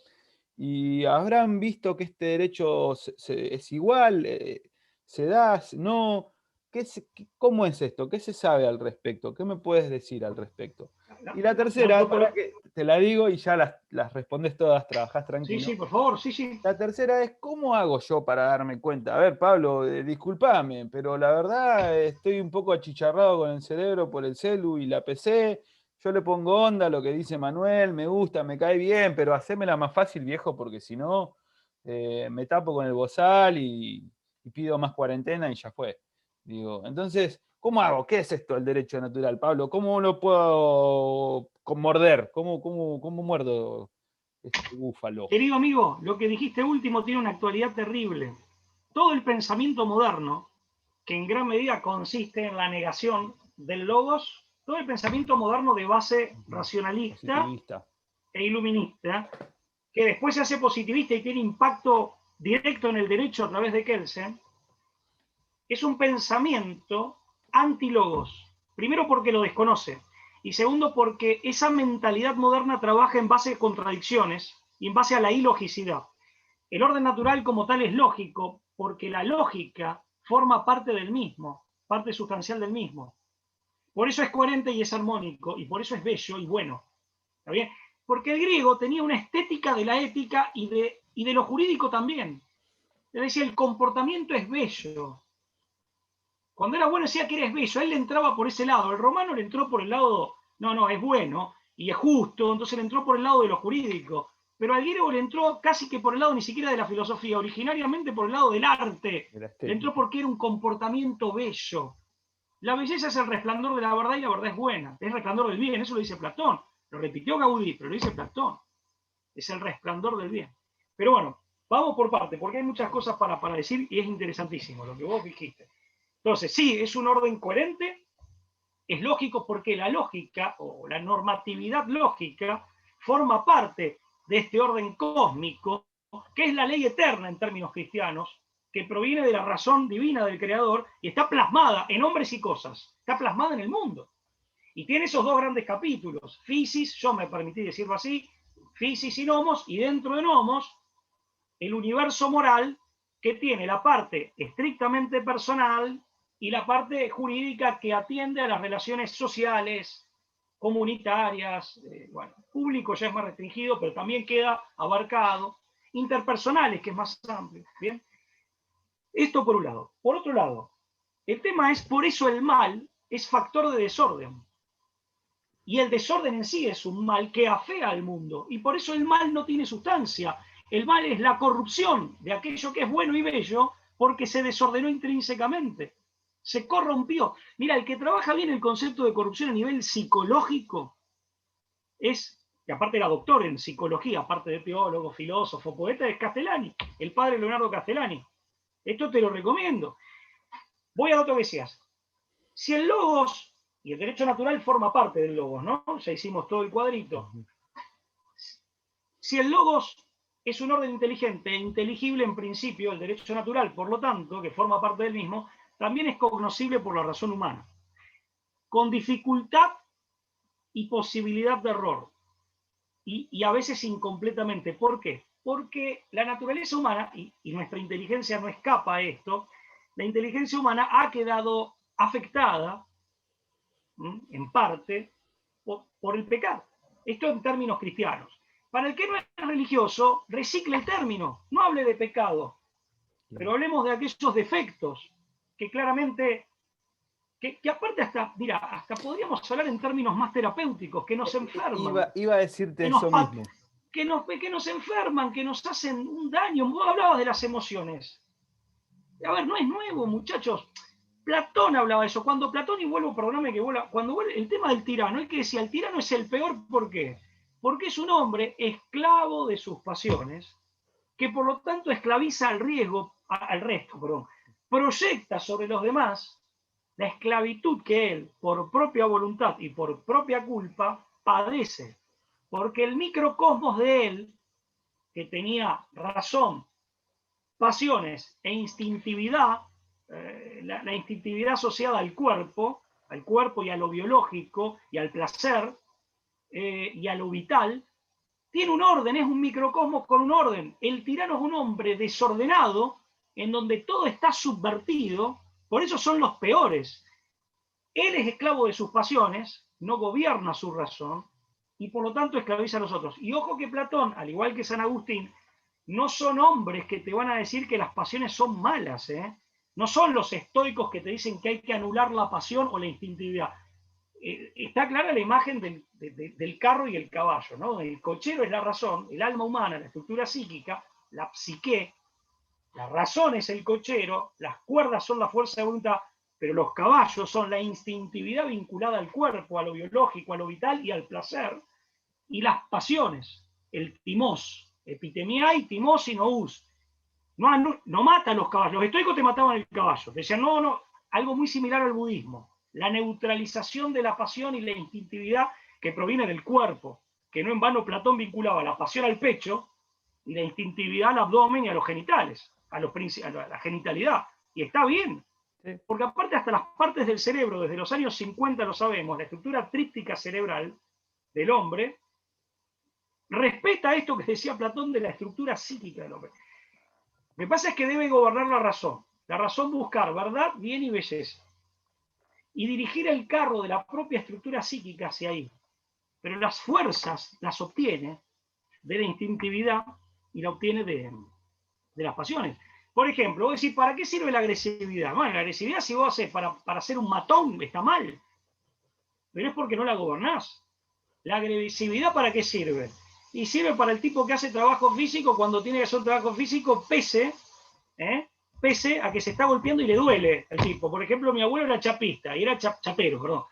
y habrán visto que este derecho es igual, se da, no. ¿Cómo es esto? ¿Qué se sabe al respecto? ¿Qué me puedes decir al respecto? Y la tercera, que te la digo y ya las respondes todas, trabajás tranquilo. Sí, por favor, sí. La tercera es, ¿cómo hago yo para darme cuenta? A ver, Pablo, discúlpame, pero la verdad estoy un poco achicharrado con el cerebro por el celu y la PC. Yo le pongo onda a lo que dice Manuel, me gusta, me cae bien, pero hacémela más fácil, viejo, porque si no, me tapo con el bozal y pido más cuarentena y ya fue. Digo, entonces, ¿cómo hago? ¿Qué es esto el derecho natural, Pablo? ¿Cómo lo puedo morder? ¿Cómo muerdo este búfalo? Querido amigo, lo que dijiste último tiene una actualidad terrible. Todo el pensamiento moderno, que en gran medida consiste en la negación del logos, todo el pensamiento moderno de base racionalista e iluminista, que después se hace positivista y tiene impacto directo en el derecho a través de Kelsen, es un pensamiento anti-logos. Primero porque lo desconoce y segundo porque esa mentalidad moderna trabaja en base a contradicciones y en base a la ilogicidad. El orden natural como tal es lógico porque la lógica forma parte del mismo, parte sustancial del mismo. Por eso es coherente y es armónico y por eso es bello y bueno. ¿Está bien? Porque el griego tenía una estética de la ética y de lo jurídico también. Es decir, el comportamiento es bello. Cuando era bueno decía que eres bello, a él le entraba por ese lado. El romano le entró por el lado, no, es bueno y es justo, entonces le entró por el lado de lo jurídico. Pero al griego le entró casi que por el lado ni siquiera de la filosofía, originariamente por el lado del arte. Le entró porque era un comportamiento bello. La belleza es el resplandor de la verdad y la verdad es buena. Es el resplandor del bien, eso lo dice Platón. Lo repitió Gaudí, pero lo dice Platón. Es el resplandor del bien. Pero bueno, vamos por parte, porque hay muchas cosas para decir y es interesantísimo lo que vos dijiste. Entonces, sí, es un orden coherente, Es lógico porque la lógica o la normatividad lógica forma parte de este orden cósmico, que es la ley eterna en términos cristianos, que proviene de la razón divina del Creador y está plasmada en hombres y cosas, está plasmada en el mundo. Y tiene esos dos grandes capítulos, Fisis, yo me permití decirlo así, Fisis y Nomos, y dentro de Nomos, el universo moral, que tiene la parte estrictamente personal y la parte jurídica que atiende a las relaciones sociales, comunitarias, bueno, público ya es más restringido, pero también queda abarcado, interpersonales, que es más amplio, ¿bien? Esto por un lado. Por otro lado, el tema es, por eso el mal es factor de desorden. Y el desorden en sí es un mal que afea al mundo. Y por eso el mal no tiene sustancia. El mal es la corrupción de aquello que es bueno y bello porque se desordenó intrínsecamente. Se corrompió. Mira, el que trabaja bien el concepto de corrupción a nivel psicológico es, que aparte era doctor en psicología, aparte de teólogo, filósofo, poeta, es Castellani, el padre Leonardo Castellani. Esto te lo recomiendo. Voy a lo que decías. Si el logos, y el derecho natural forma parte del logos, ¿no? Ya hicimos todo el cuadrito. Si el logos es un orden inteligente e inteligible en principio, el derecho natural, por lo tanto, que forma parte del mismo, también es cognoscible por la razón humana, con dificultad y posibilidad de error, y a veces incompletamente. ¿Por qué? Porque la naturaleza humana, y nuestra inteligencia no escapa a esto, la inteligencia humana ha quedado afectada, en parte, por el pecado. Esto en términos cristianos. Para el que no es religioso, recicle el término, no hable de pecado, pero hablemos de aquellos defectos que claramente, que aparte hasta, mira, hasta podríamos hablar en términos más terapéuticos, que nos enferman. Iba a decirte eso mismo. Que nos enferman, que nos hacen un daño. Vos hablabas de las emociones. A ver, no es nuevo, muchachos. Platón hablaba de eso. Cuando Platón, y vuelvo, perdóname que vuelva, cuando vuelve el tema del tirano, el que decía, el tirano es el peor, ¿por qué? Porque es un hombre esclavo de sus pasiones, que por lo tanto esclaviza al resto, proyecta sobre los demás la esclavitud que él, por propia voluntad y por propia culpa, padece. Porque el microcosmos de él, que tenía razón, pasiones e instintividad, la instintividad asociada al cuerpo y a lo biológico y al placer y a lo vital, tiene un orden, es un microcosmos con un orden. El tirano es un hombre desordenado en donde todo está subvertido, por eso son los peores. Él es esclavo de sus pasiones, no gobierna su razón y por lo tanto esclaviza a los otros. Y ojo que Platón, al igual que San Agustín, no son hombres que te van a decir que las pasiones son malas, ¿eh? No son los estoicos que te dicen que hay que anular la pasión o la instintividad. Está clara la imagen del carro y el caballo, ¿no? El cochero es la razón, el alma humana, la estructura psíquica, la psique, la razón es el cochero, las cuerdas son la fuerza de voluntad, pero los caballos son la instintividad vinculada al cuerpo, a lo biológico, a lo vital y al placer, y las pasiones, el timós, epitemiai, timós y nous. No mata a los caballos. Los estoicos te mataban el caballo. Te decían, no, algo muy similar al budismo. La neutralización de la pasión y la instintividad que proviene del cuerpo, que no en vano Platón vinculaba la pasión al pecho y la instintividad al abdomen y a los genitales, a la genitalidad. Y está bien, porque aparte hasta las partes del cerebro, desde los años 50 lo sabemos, la estructura tríptica cerebral del hombre respeta esto que decía Platón de la estructura psíquica del hombre. Lo que pasa es que debe gobernar la razón buscar verdad, bien y belleza, y dirigir el carro de la propia estructura psíquica hacia ahí. Pero las fuerzas las obtiene de la instintividad y la obtiene de las pasiones. Por ejemplo, vos decís, ¿para qué sirve la agresividad? Bueno, la agresividad, si vos haces para ser un matón, está mal, pero es porque no la gobernás. ¿La agresividad para qué sirve? Y sirve para el tipo que hace trabajo físico cuando tiene que hacer un trabajo físico pese a que se está golpeando y le duele al tipo. Por ejemplo, mi abuelo era chapista, y era chapero, perdón.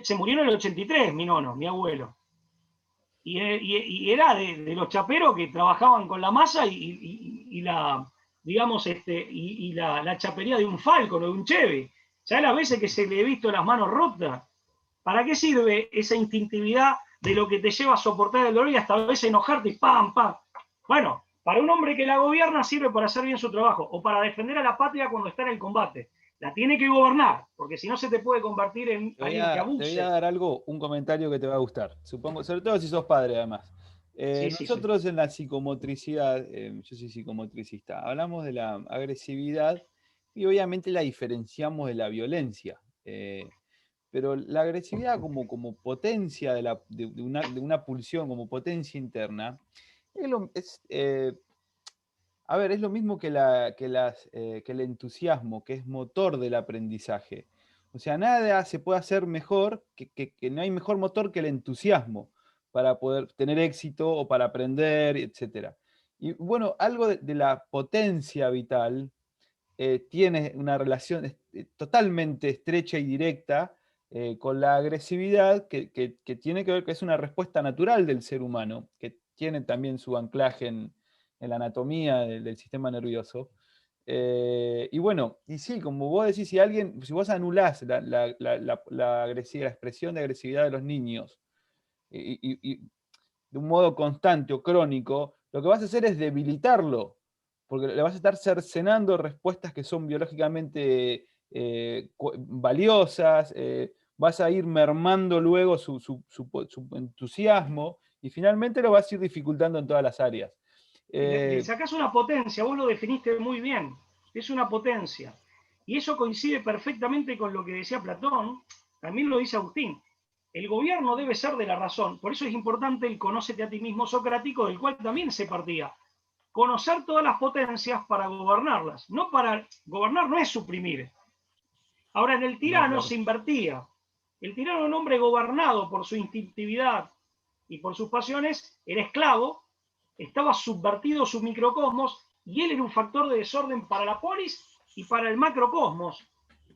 Se murió en el 83, mi abuelo. Y era de los chaperos que trabajaban con la masa y la, digamos, y la chapería de un Falcon o de un Chevy. O ¿Sabes las veces que se le he visto las manos rotas? ¿Para qué sirve esa instintividad de lo que te lleva a soportar el dolor y hasta a veces enojarte y ¡pam, pam! Bueno, para un hombre que la gobierna sirve para hacer bien su trabajo o para defender a la patria cuando está en el combate. La tiene que gobernar, porque si no se te puede convertir en alguien que Te voy a abuse. dar algo, un comentario que te va a gustar, supongo, sobre todo si sos padre además. Sí, sí, sí. Nosotros en la psicomotricidad, yo soy psicomotricista, hablamos de la agresividad y obviamente la diferenciamos de la violencia. Pero la agresividad como potencia de una pulsión, como potencia interna, a ver, es lo mismo que el entusiasmo, que es motor del aprendizaje. O sea, nada se puede hacer mejor, que no hay mejor motor que el entusiasmo para poder tener éxito o para aprender, etc. Y bueno, algo de la potencia vital tiene una relación totalmente estrecha y directa con la agresividad que tiene que ver, que es una respuesta natural del ser humano, que tiene también su anclaje en la anatomía del sistema nervioso. Y bueno, y sí, como vos decís, si vos anulás la expresión de agresividad de los niños y de un modo constante o crónico, lo que vas a hacer es debilitarlo, porque le vas a estar cercenando respuestas que son biológicamente valiosas, vas a ir mermando luego su entusiasmo y finalmente lo vas a ir dificultando en todas las áreas. Le sacás una potencia, vos lo definiste muy bien, es una potencia. Y eso coincide perfectamente con lo que decía Platón, también lo dice Agustín. El gobierno debe ser de la razón, por eso es importante el conócete a ti mismo socrático, del cual también se partía. Conocer todas las potencias para gobernarlas, no para gobernar no es suprimir. Ahora, en el No, tirano claro. se invertía. El tirano era un hombre gobernado por su instintividad y por sus pasiones, era esclavo, estaba subvertido su microcosmos y él era un factor de desorden para la polis y para el macrocosmos,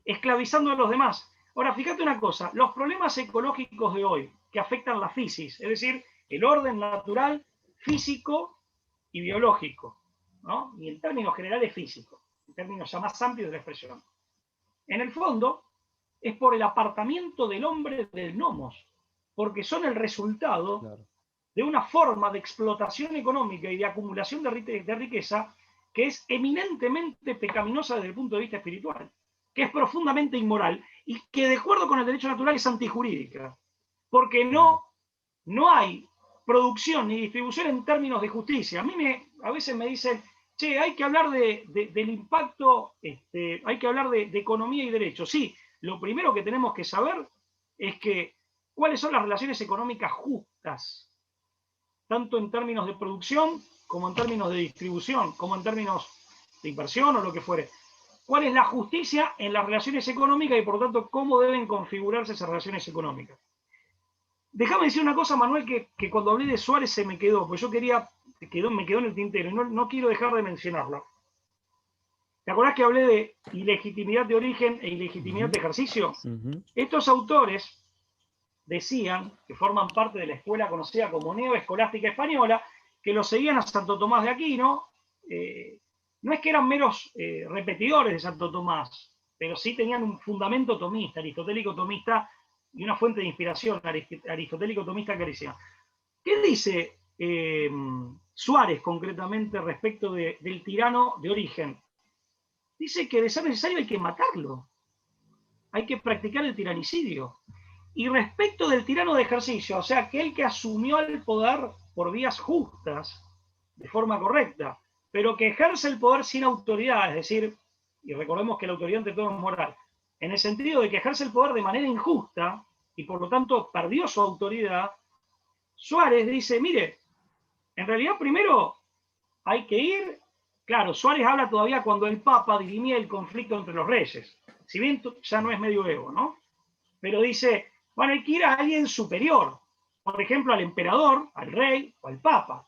esclavizando a los demás. Ahora, fíjate una cosa, los problemas ecológicos de hoy que afectan la fisis, es decir, el orden natural, físico y biológico, ¿no? Y en términos generales físico, en términos ya más amplios de la expresión. En el fondo, es por el apartamiento del hombre del nomos, porque son el resultado Claro. de una forma de explotación económica y de acumulación de riqueza que es eminentemente pecaminosa desde el punto de vista espiritual, que es profundamente inmoral y que de acuerdo con el derecho natural es antijurídica, porque no hay producción ni distribución en términos de justicia. A veces me dicen, che, hay que hablar del impacto, hay que hablar de economía y derecho. Sí, lo primero que tenemos que saber es que cuáles son las relaciones económicas justas, tanto en términos de producción, como en términos de distribución, como en términos de inversión o lo que fuere. ¿Cuál es la justicia en las relaciones económicas y por lo tanto cómo deben configurarse esas relaciones económicas? Déjame decir una cosa, Manuel, que cuando hablé de Suárez se me quedó, pues me quedó en el tintero y no quiero dejar de mencionarlo. ¿Te acordás que hablé de ilegitimidad de origen e ilegitimidad de ejercicio? Estos autores decían, que forman parte de la escuela conocida como neoescolástica española, que lo seguían a Santo Tomás de Aquino. No es que eran meros repetidores de Santo Tomás, pero sí tenían un fundamento tomista, aristotélico tomista, y una fuente de inspiración aristotélico tomista clarísima. ¿Qué dice Suárez concretamente respecto del tirano de origen? Dice que de ser necesario hay que matarlo, hay que practicar el tiranicidio. Y respecto del tirano de ejercicio, o sea, aquel que asumió el poder por vías justas, de forma correcta, pero que ejerce el poder sin autoridad, es decir, y recordemos que la autoridad ante todo es moral, en el sentido de que ejerce el poder de manera injusta y por lo tanto perdió su autoridad, Suárez dice, mire, en realidad primero hay que ir, claro, Suárez habla todavía cuando el Papa dirimía el conflicto entre los reyes, si bien ya no es medioevo, ¿no? Pero dice, bueno, hay que ir a alguien superior, por ejemplo, al emperador, al rey o al papa,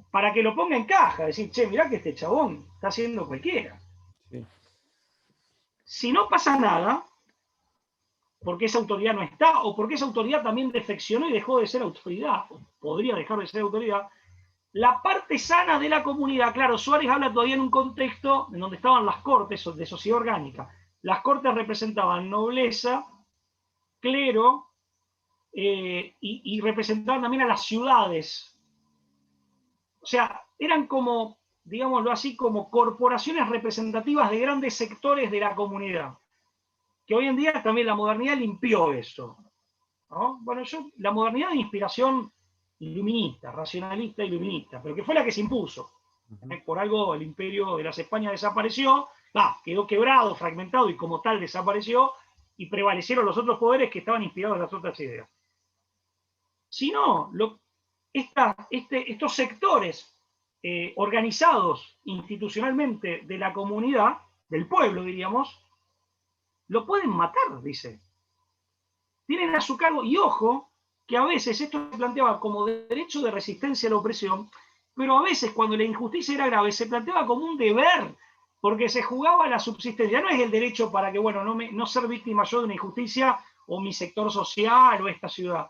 para que lo ponga en caja, decir, che, mirá que este chabón está haciendo cualquiera. Sí. Si no pasa nada, porque esa autoridad no está, o porque esa autoridad también defeccionó y dejó de ser autoridad, o podría dejar de ser autoridad, la parte sana de la comunidad, claro, Suárez habla todavía en un contexto en donde estaban las cortes de sociedad orgánica, las cortes representaban nobleza, clero, y representaban también a las ciudades. O sea, eran como, digámoslo así, como corporaciones representativas de grandes sectores de la comunidad. Que hoy en día también la modernidad limpió eso, ¿no? Bueno, la modernidad de inspiración iluminista, racionalista iluminista, pero que fue la que se impuso. Por algo el imperio de las Españas desapareció, quedó quebrado, fragmentado y como tal desapareció, y prevalecieron los otros poderes que estaban inspirados en las otras ideas. Si no, estos sectores organizados institucionalmente de la comunidad, del pueblo, diríamos, lo pueden matar, dice. Tienen a su cargo, y ojo, que a veces esto se planteaba como derecho de resistencia a la opresión, pero a veces cuando la injusticia era grave se planteaba como un deber, porque se jugaba la subsistencia. No es el derecho para que, bueno, no ser víctima yo de una injusticia o mi sector social o esta ciudad,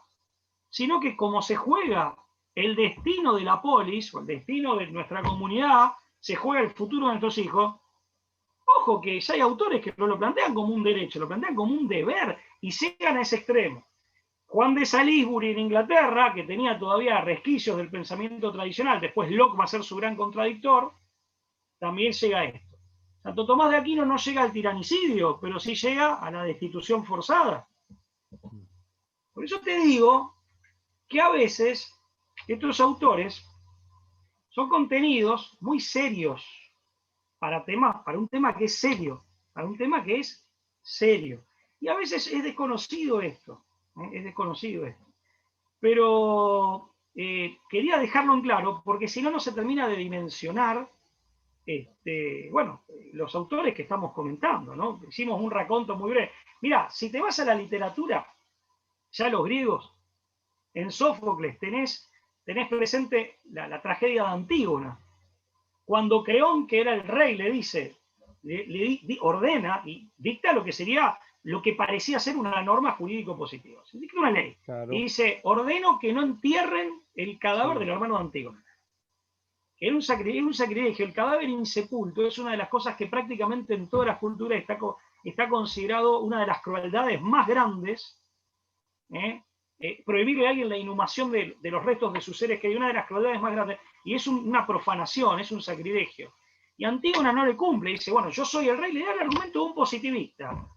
sino que como se juega el destino de la polis, o el destino de nuestra comunidad, se juega el futuro de nuestros hijos. Ojo que ya hay autores que no lo plantean como un derecho, lo plantean como un deber y llegan a ese extremo. Juan de Salisbury en Inglaterra, que tenía todavía resquicios del pensamiento tradicional, después Locke va a ser su gran contradictor, también llega a esto. Santo Tomás de Aquino no llega al tiranicidio, pero sí llega a la destitución forzada. Por eso te digo que a veces estos autores son contenidos muy serios para un tema que es serio, para un tema que es serio. Y a veces es desconocido esto, es desconocido esto. Pero quería dejarlo en claro, porque si no, no se termina de dimensionar, bueno, los autores que estamos comentando, ¿no? Hicimos un raconto muy breve. Mira, si te vas a la literatura, ya los griegos, en Sófocles tenés presente la tragedia de Antígona. Cuando Creón, que era el rey, le dice, ordena y dicta lo que sería, lo que parecía ser una norma jurídico positiva. Se dicta una ley. Claro. Y dice, ordeno que no entierren el cadáver del hermano de Antígona. Era un sacrilegio. El cadáver insepulto es una de las cosas que prácticamente en todas las culturas está considerado una de las crueldades más grandes. Prohibirle a alguien la inhumación de los restos de sus seres, que hay una de las crueldades más grandes, y es una profanación, es un sacrilegio. Y Antígona no le cumple, dice, bueno, yo soy el rey, le da el argumento de un positivista.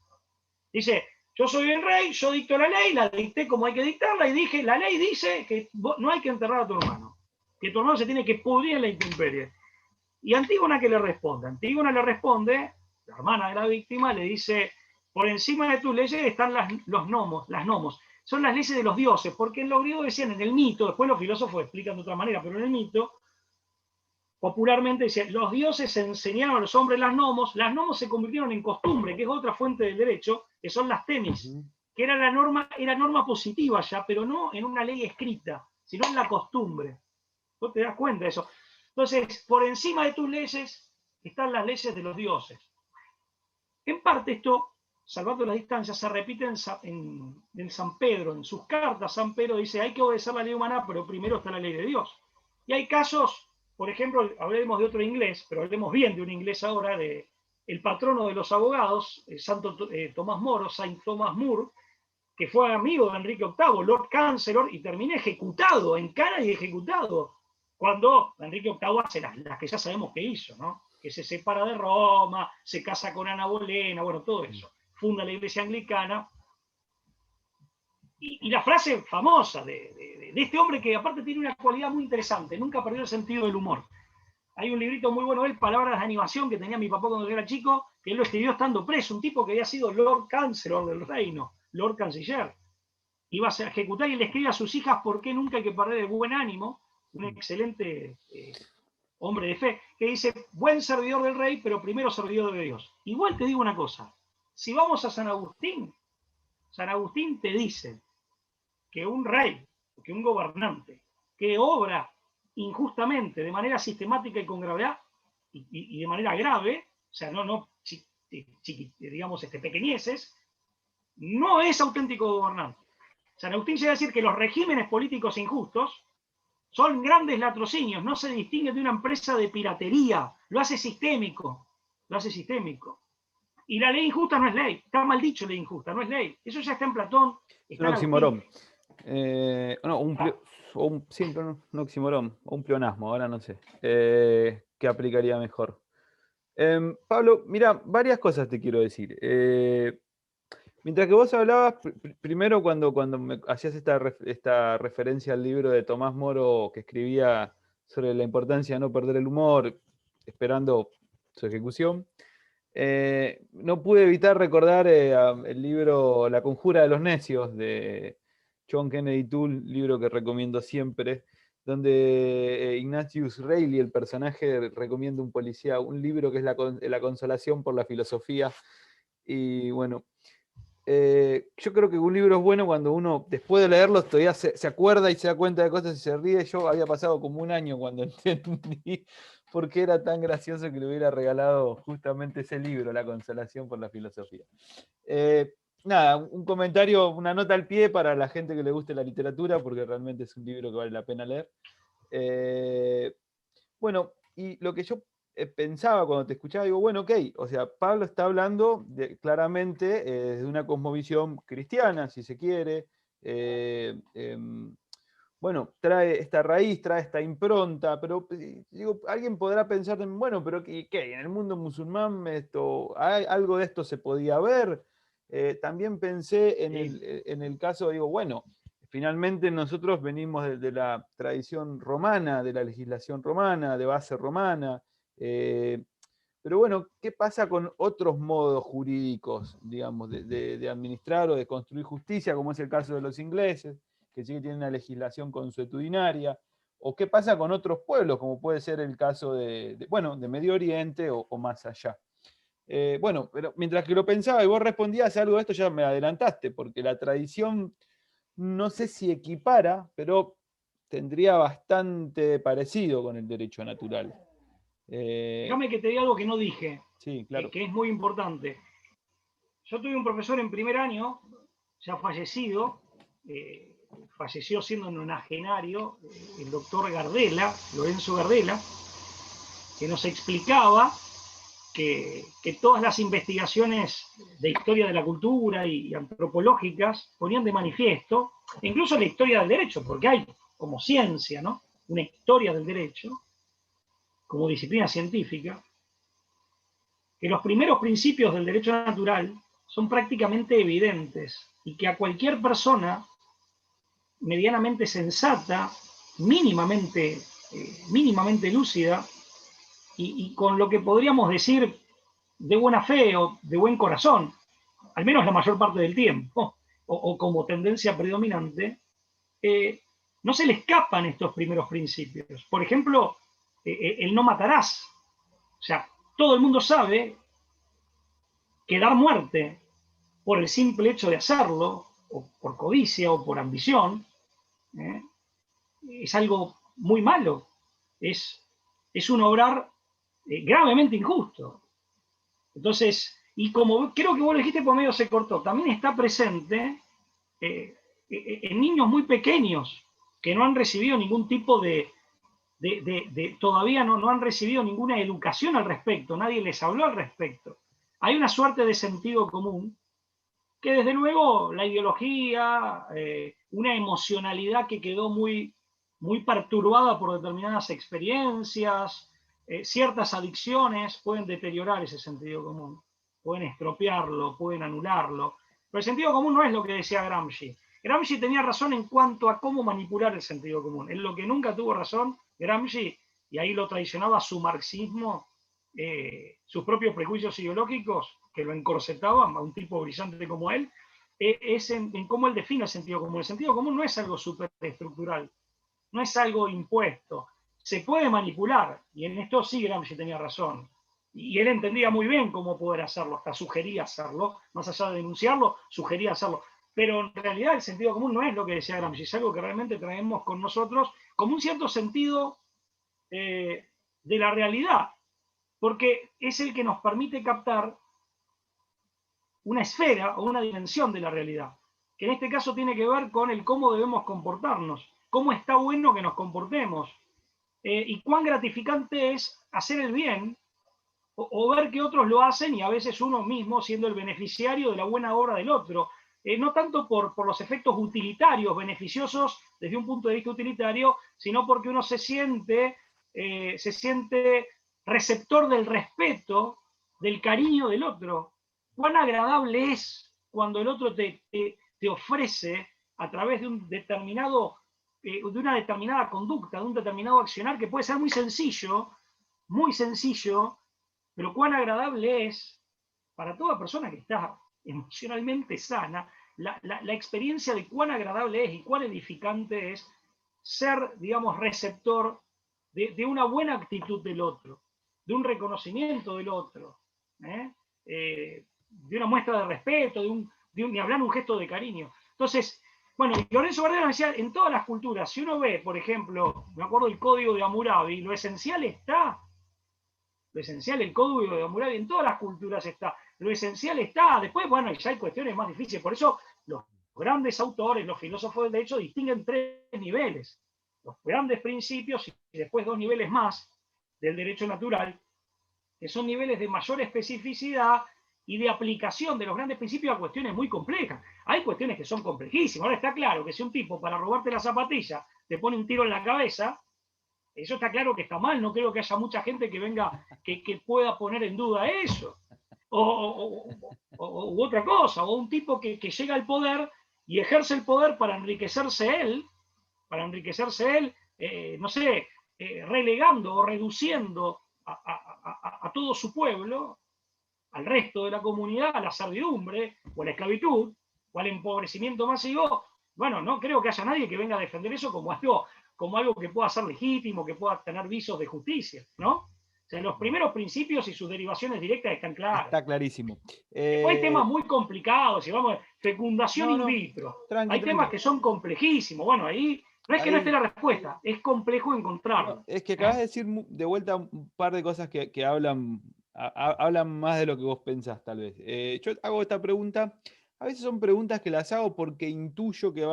Dice, yo soy el rey, yo dicto la ley, la dicté como hay que dictarla, y dije, la ley dice que no hay que enterrar a tu hermano, que tu hermano se tiene que pudrir en la intemperie. Y Antígona, ¿qué le responde? Antígona le responde, la hermana de la víctima, le dice, por encima de tus leyes están las nomos. Son las leyes de los dioses, porque en los griegos decían, en el mito, después los filósofos explican de otra manera, pero en el mito, popularmente decían, los dioses enseñaron a los hombres las nomos se convirtieron en costumbre, que es otra fuente del derecho, que son las temis, que era norma positiva ya, pero no en una ley escrita, sino en la costumbre. ¿Vos te das cuenta de eso? Entonces, por encima de tus leyes están las leyes de los dioses. En parte esto, salvando las distancias, se repite en San Pedro, en sus cartas. San Pedro dice, hay que obedecer la ley humana, pero primero está la ley de Dios. Y hay casos, por ejemplo, hablemos de otro inglés, pero hablemos bien de un inglés ahora, el patrono de los abogados, Santo Tomás Moro, Saint Thomas More, que fue amigo de Enrique VIII, Lord Chancellor, y termina ejecutado, en cara y ejecutado, cuando Enrique VIII hace las que ya sabemos que hizo, ¿no? Que se separa de Roma, se casa con Ana Bolena, bueno, todo eso. Funda la iglesia anglicana. Y la frase famosa de este hombre, que aparte tiene una cualidad muy interesante, nunca perdió el sentido del humor. Hay un librito muy bueno de él, Palabras de animación, que tenía mi papá cuando yo era chico, que él lo escribió estando preso, un tipo que había sido Lord Chancellor del reino, Lord Canciller. Iba a ser ejecutar y le escribe a sus hijas por qué nunca hay que perder el buen ánimo, un excelente hombre de fe, que dice, buen servidor del rey, pero primero servidor de Dios. Igual te digo una cosa, si vamos a San Agustín te dice que un rey, que un gobernante, que obra injustamente, de manera sistemática y con gravedad, y de manera grave, o sea, digamos, pequeñeces, no es auténtico gobernante. San Agustín llega a decir que los regímenes políticos injustos son grandes latrocinios, no se distinguen de una empresa de piratería, lo hace sistémico, Y la ley injusta no es ley. Está mal dicho ley injusta, no es ley. Eso ya está en Platón. Es Está un en oxímoron. Agustín. No, sí, un oxímoron, o un pleonasmo, ahora no sé. ¿Qué aplicaría mejor? Pablo, mira, varias cosas te quiero decir. Mientras que vos hablabas, primero cuando me hacías esta referencia al libro de Tomás Moro que escribía sobre la importancia de no perder el humor, esperando su ejecución, no pude evitar recordar el libro La conjura de los necios de John Kennedy Toole, libro que recomiendo siempre, donde Ignatius Reilly, el personaje, recomienda un libro que es la consolación por la filosofía. Y bueno, yo creo que un libro es bueno cuando uno, después de leerlo, todavía se acuerda y se da cuenta de cosas y se ríe. Yo había pasado como un año cuando entendí por qué era tan gracioso que le hubiera regalado justamente ese libro, La consolación por la filosofía. Nada, un comentario, una nota al pie para la gente que le guste la literatura, porque realmente es un libro que vale la pena leer. Bueno, y lo que yo pensaba cuando te escuchaba, digo, bueno, ok, o sea, Pablo está hablando claramente de una cosmovisión cristiana, si se quiere. Bueno, trae esta raíz, trae esta impronta, pero digo, alguien podrá pensar, bueno, pero ¿qué? ¿En el mundo musulmán algo de esto se podía ver? También pensé en el caso, digo, bueno, finalmente nosotros venimos de la tradición romana, de la legislación romana, de base romana. Pero bueno, ¿qué pasa con otros modos jurídicos, digamos, de administrar o de construir justicia, como es el caso de los ingleses, que sí que tienen una legislación consuetudinaria? ¿O qué pasa con otros pueblos, como puede ser el caso bueno, de Medio Oriente o más allá? Bueno, pero mientras que lo pensaba y vos respondías algo de esto, ya me adelantaste, porque la tradición no sé si equipara, pero tendría bastante parecido con el derecho natural. Déjame que te diga algo que no dije, Sí, claro. que es muy importante. Yo tuve un profesor en primer año, ya fallecido, falleció siendo nonagenario, el doctor Gardela, Lorenzo Gardela, que nos explicaba que todas las investigaciones de historia de la cultura y antropológicas ponían de manifiesto, incluso la historia del derecho, porque hay como ciencia, ¿no? Una historia del derecho, como disciplina científica, que los primeros principios del derecho natural son prácticamente evidentes y que a cualquier persona medianamente sensata, mínimamente, mínimamente lúcida y con lo que podríamos decir de buena fe o de buen corazón, al menos la mayor parte del tiempo, o como tendencia predominante, no se le escapan estos primeros principios. Por ejemplo, el no matarás. O sea, todo el mundo sabe que dar muerte por el simple hecho de hacerlo, o por codicia o por ambición, ¿eh? Es algo muy malo. Es un obrar gravemente injusto. Entonces, y como creo que vos lo dijiste por medio se cortó, también está presente en niños muy pequeños que no han recibido ningún tipo todavía no han recibido ninguna educación al respecto, nadie les habló al respecto. Hay una suerte de sentido común que desde luego la ideología, una emocionalidad que quedó muy perturbada por determinadas experiencias, ciertas adicciones pueden deteriorar ese sentido común, pueden estropearlo, pueden anularlo. Pero el sentido común no es lo que decía Gramsci. Gramsci tenía razón en cuanto a cómo manipular el sentido común. En lo que nunca tuvo razón Gramsci, y ahí lo traicionaba su marxismo, sus propios prejuicios ideológicos, que lo encorsetaban a un tipo brillante como él, es en cómo él define el sentido común. El sentido común no es algo superestructural, no es algo impuesto, se puede manipular, y en esto sí Gramsci tenía razón. Y él entendía muy bien cómo poder hacerlo, hasta sugería hacerlo, más allá de denunciarlo, sugería hacerlo. Pero en realidad el sentido común no es lo que decía Gramsci, es algo que realmente traemos con nosotros como un cierto sentido de la realidad, porque es el que nos permite captar una esfera o una dimensión de la realidad, que en este caso tiene que ver con el cómo debemos comportarnos, cómo está bueno que nos comportemos, y cuán gratificante es hacer el bien o ver que otros lo hacen y a veces uno mismo siendo el beneficiario de la buena obra del otro. No tanto por los efectos utilitarios, beneficiosos desde un punto de vista utilitario, sino porque uno se siente receptor del respeto, del cariño del otro. Cuán agradable es cuando el otro te ofrece a través de un determinado, de una determinada conducta, de un determinado accionar que puede ser muy sencillo, pero cuán agradable es para toda persona que está emocionalmente sana, la experiencia de cuán agradable es y cuán edificante es ser, digamos, receptor de una buena actitud del otro, de un reconocimiento del otro, de una muestra de respeto, ni hablar un gesto de cariño. Entonces, bueno, Lorenzo Varela decía, en todas las culturas, si uno ve, por ejemplo, me acuerdo del código de Hammurabi, lo esencial está, el código de Hammurabi en todas las culturas está, lo esencial está, después, bueno, ya hay cuestiones más difíciles, por eso los grandes autores, los filósofos del derecho distinguen 3 niveles, los grandes principios y después 2 niveles más del derecho natural, que son niveles de mayor especificidad y de aplicación de los grandes principios a cuestiones muy complejas. Hay cuestiones que son complejísimas. Ahora está claro que si un tipo para robarte la zapatilla te pone un tiro en la cabeza, eso está claro que está mal. No creo que haya mucha gente que venga, que pueda poner en duda eso. U otra cosa, o un tipo que llega al poder y ejerce el poder para enriquecerse él, no sé, relegando o reduciendo a todo su pueblo, al resto de la comunidad, a la servidumbre, o a la esclavitud, o al empobrecimiento masivo. Bueno, no creo que haya nadie que venga a defender eso como algo que pueda ser legítimo, que pueda tener visos de justicia, ¿no? O sea, los primeros principios y sus derivaciones directas están claras. Está clarísimo. Después hay temas muy complicados, digamos, fecundación in vitro. Hay temas que son complejísimos. Bueno, ahí no es que no esté la respuesta, es complejo encontrarlo. No, es que acabas de decir de vuelta un par de cosas que hablan más de lo que vos pensás, tal vez. Yo hago esta pregunta, a veces son preguntas que las hago porque intuyo que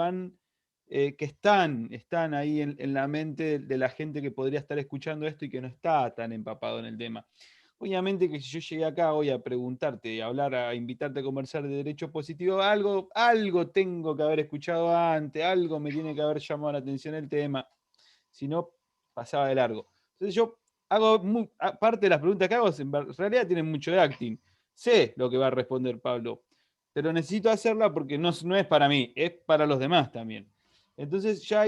que están ahí en la mente de la gente que podría estar escuchando esto y que no está tan empapado en el tema. Obviamente que si yo llegué acá hoy a preguntarte, a invitarte a conversar de derecho positivo, algo tengo que haber escuchado antes, algo me tiene que haber llamado la atención el tema, si no, pasaba de largo. Entonces yo parte de las preguntas que hago, en realidad tienen mucho de acting. Sé lo que va a responder Pablo, pero necesito hacerla porque no es para mí, es para los demás también. Entonces ya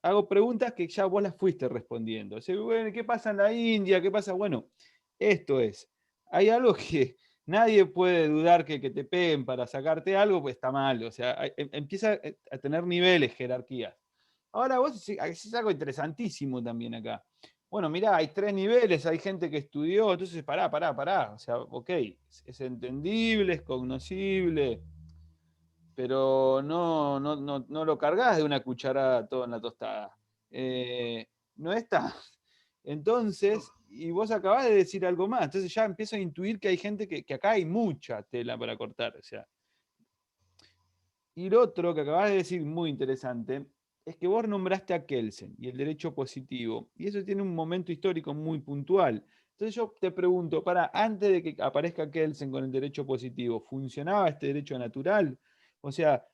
hago preguntas que ya vos las fuiste respondiendo. O sea, bueno, ¿qué pasa en la India? ¿Qué pasa? Bueno, esto es. Hay algo que nadie puede dudar que te peguen para sacarte algo, pues está mal. O sea, empieza a tener niveles, jerarquías. Ahora vos decís algo interesantísimo también acá. Bueno, mirá, hay 3 niveles, hay gente que estudió, entonces pará. O sea, ok, es entendible, es cognoscible, pero no lo cargas de una cucharada todo en la tostada. No está. Entonces, y vos acabás de decir algo más, entonces ya empiezo a intuir que hay gente que acá hay mucha tela para cortar. O sea. Y lo otro que acabás de decir muy interesante es que vos nombraste a Kelsen y el derecho positivo, y eso tiene un momento histórico muy puntual. Entonces yo te pregunto, antes de que aparezca Kelsen con el derecho positivo, ¿funcionaba este derecho natural? O sea,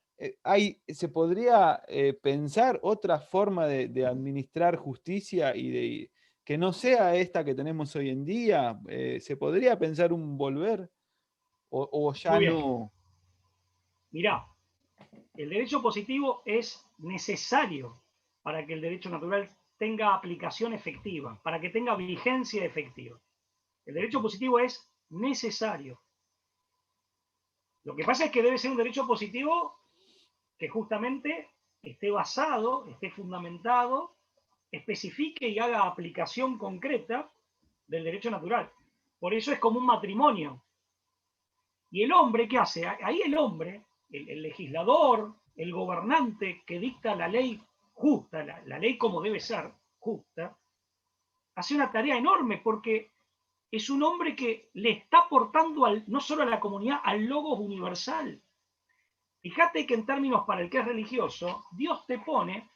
¿se podría pensar otra forma de administrar justicia que no sea esta que tenemos hoy en día? ¿Se podría pensar un volver? ¿O ya Muy bien. no? Mirá, el derecho positivo es necesario para que el derecho natural tenga aplicación efectiva, para que tenga vigencia efectiva. El derecho positivo es necesario. Lo que pasa es que debe ser un derecho positivo que justamente esté basado, esté fundamentado, especifique y haga aplicación concreta del derecho natural. Por eso es como un matrimonio. ¿Y el hombre qué hace? Ahí el hombre, el legislador, el gobernante que dicta la ley justa, la ley como debe ser, justa, hace una tarea enorme porque es un hombre que le está aportando no solo a la comunidad, al logos universal. Fíjate que en términos para el que es religioso, Dios te pone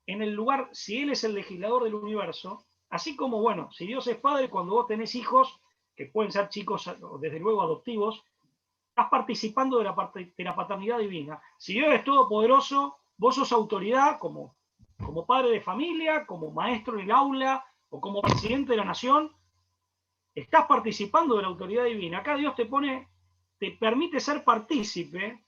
en el lugar, si Él es el legislador del universo, así como, bueno, si Dios es padre, cuando vos tenés hijos, que pueden ser chicos, desde luego, adoptivos, estás participando de la paternidad divina. Si Dios es todopoderoso, vos sos autoridad como padre de familia, como maestro en el aula o como presidente de la nación, estás participando de la autoridad divina. Acá Dios te permite ser partícipe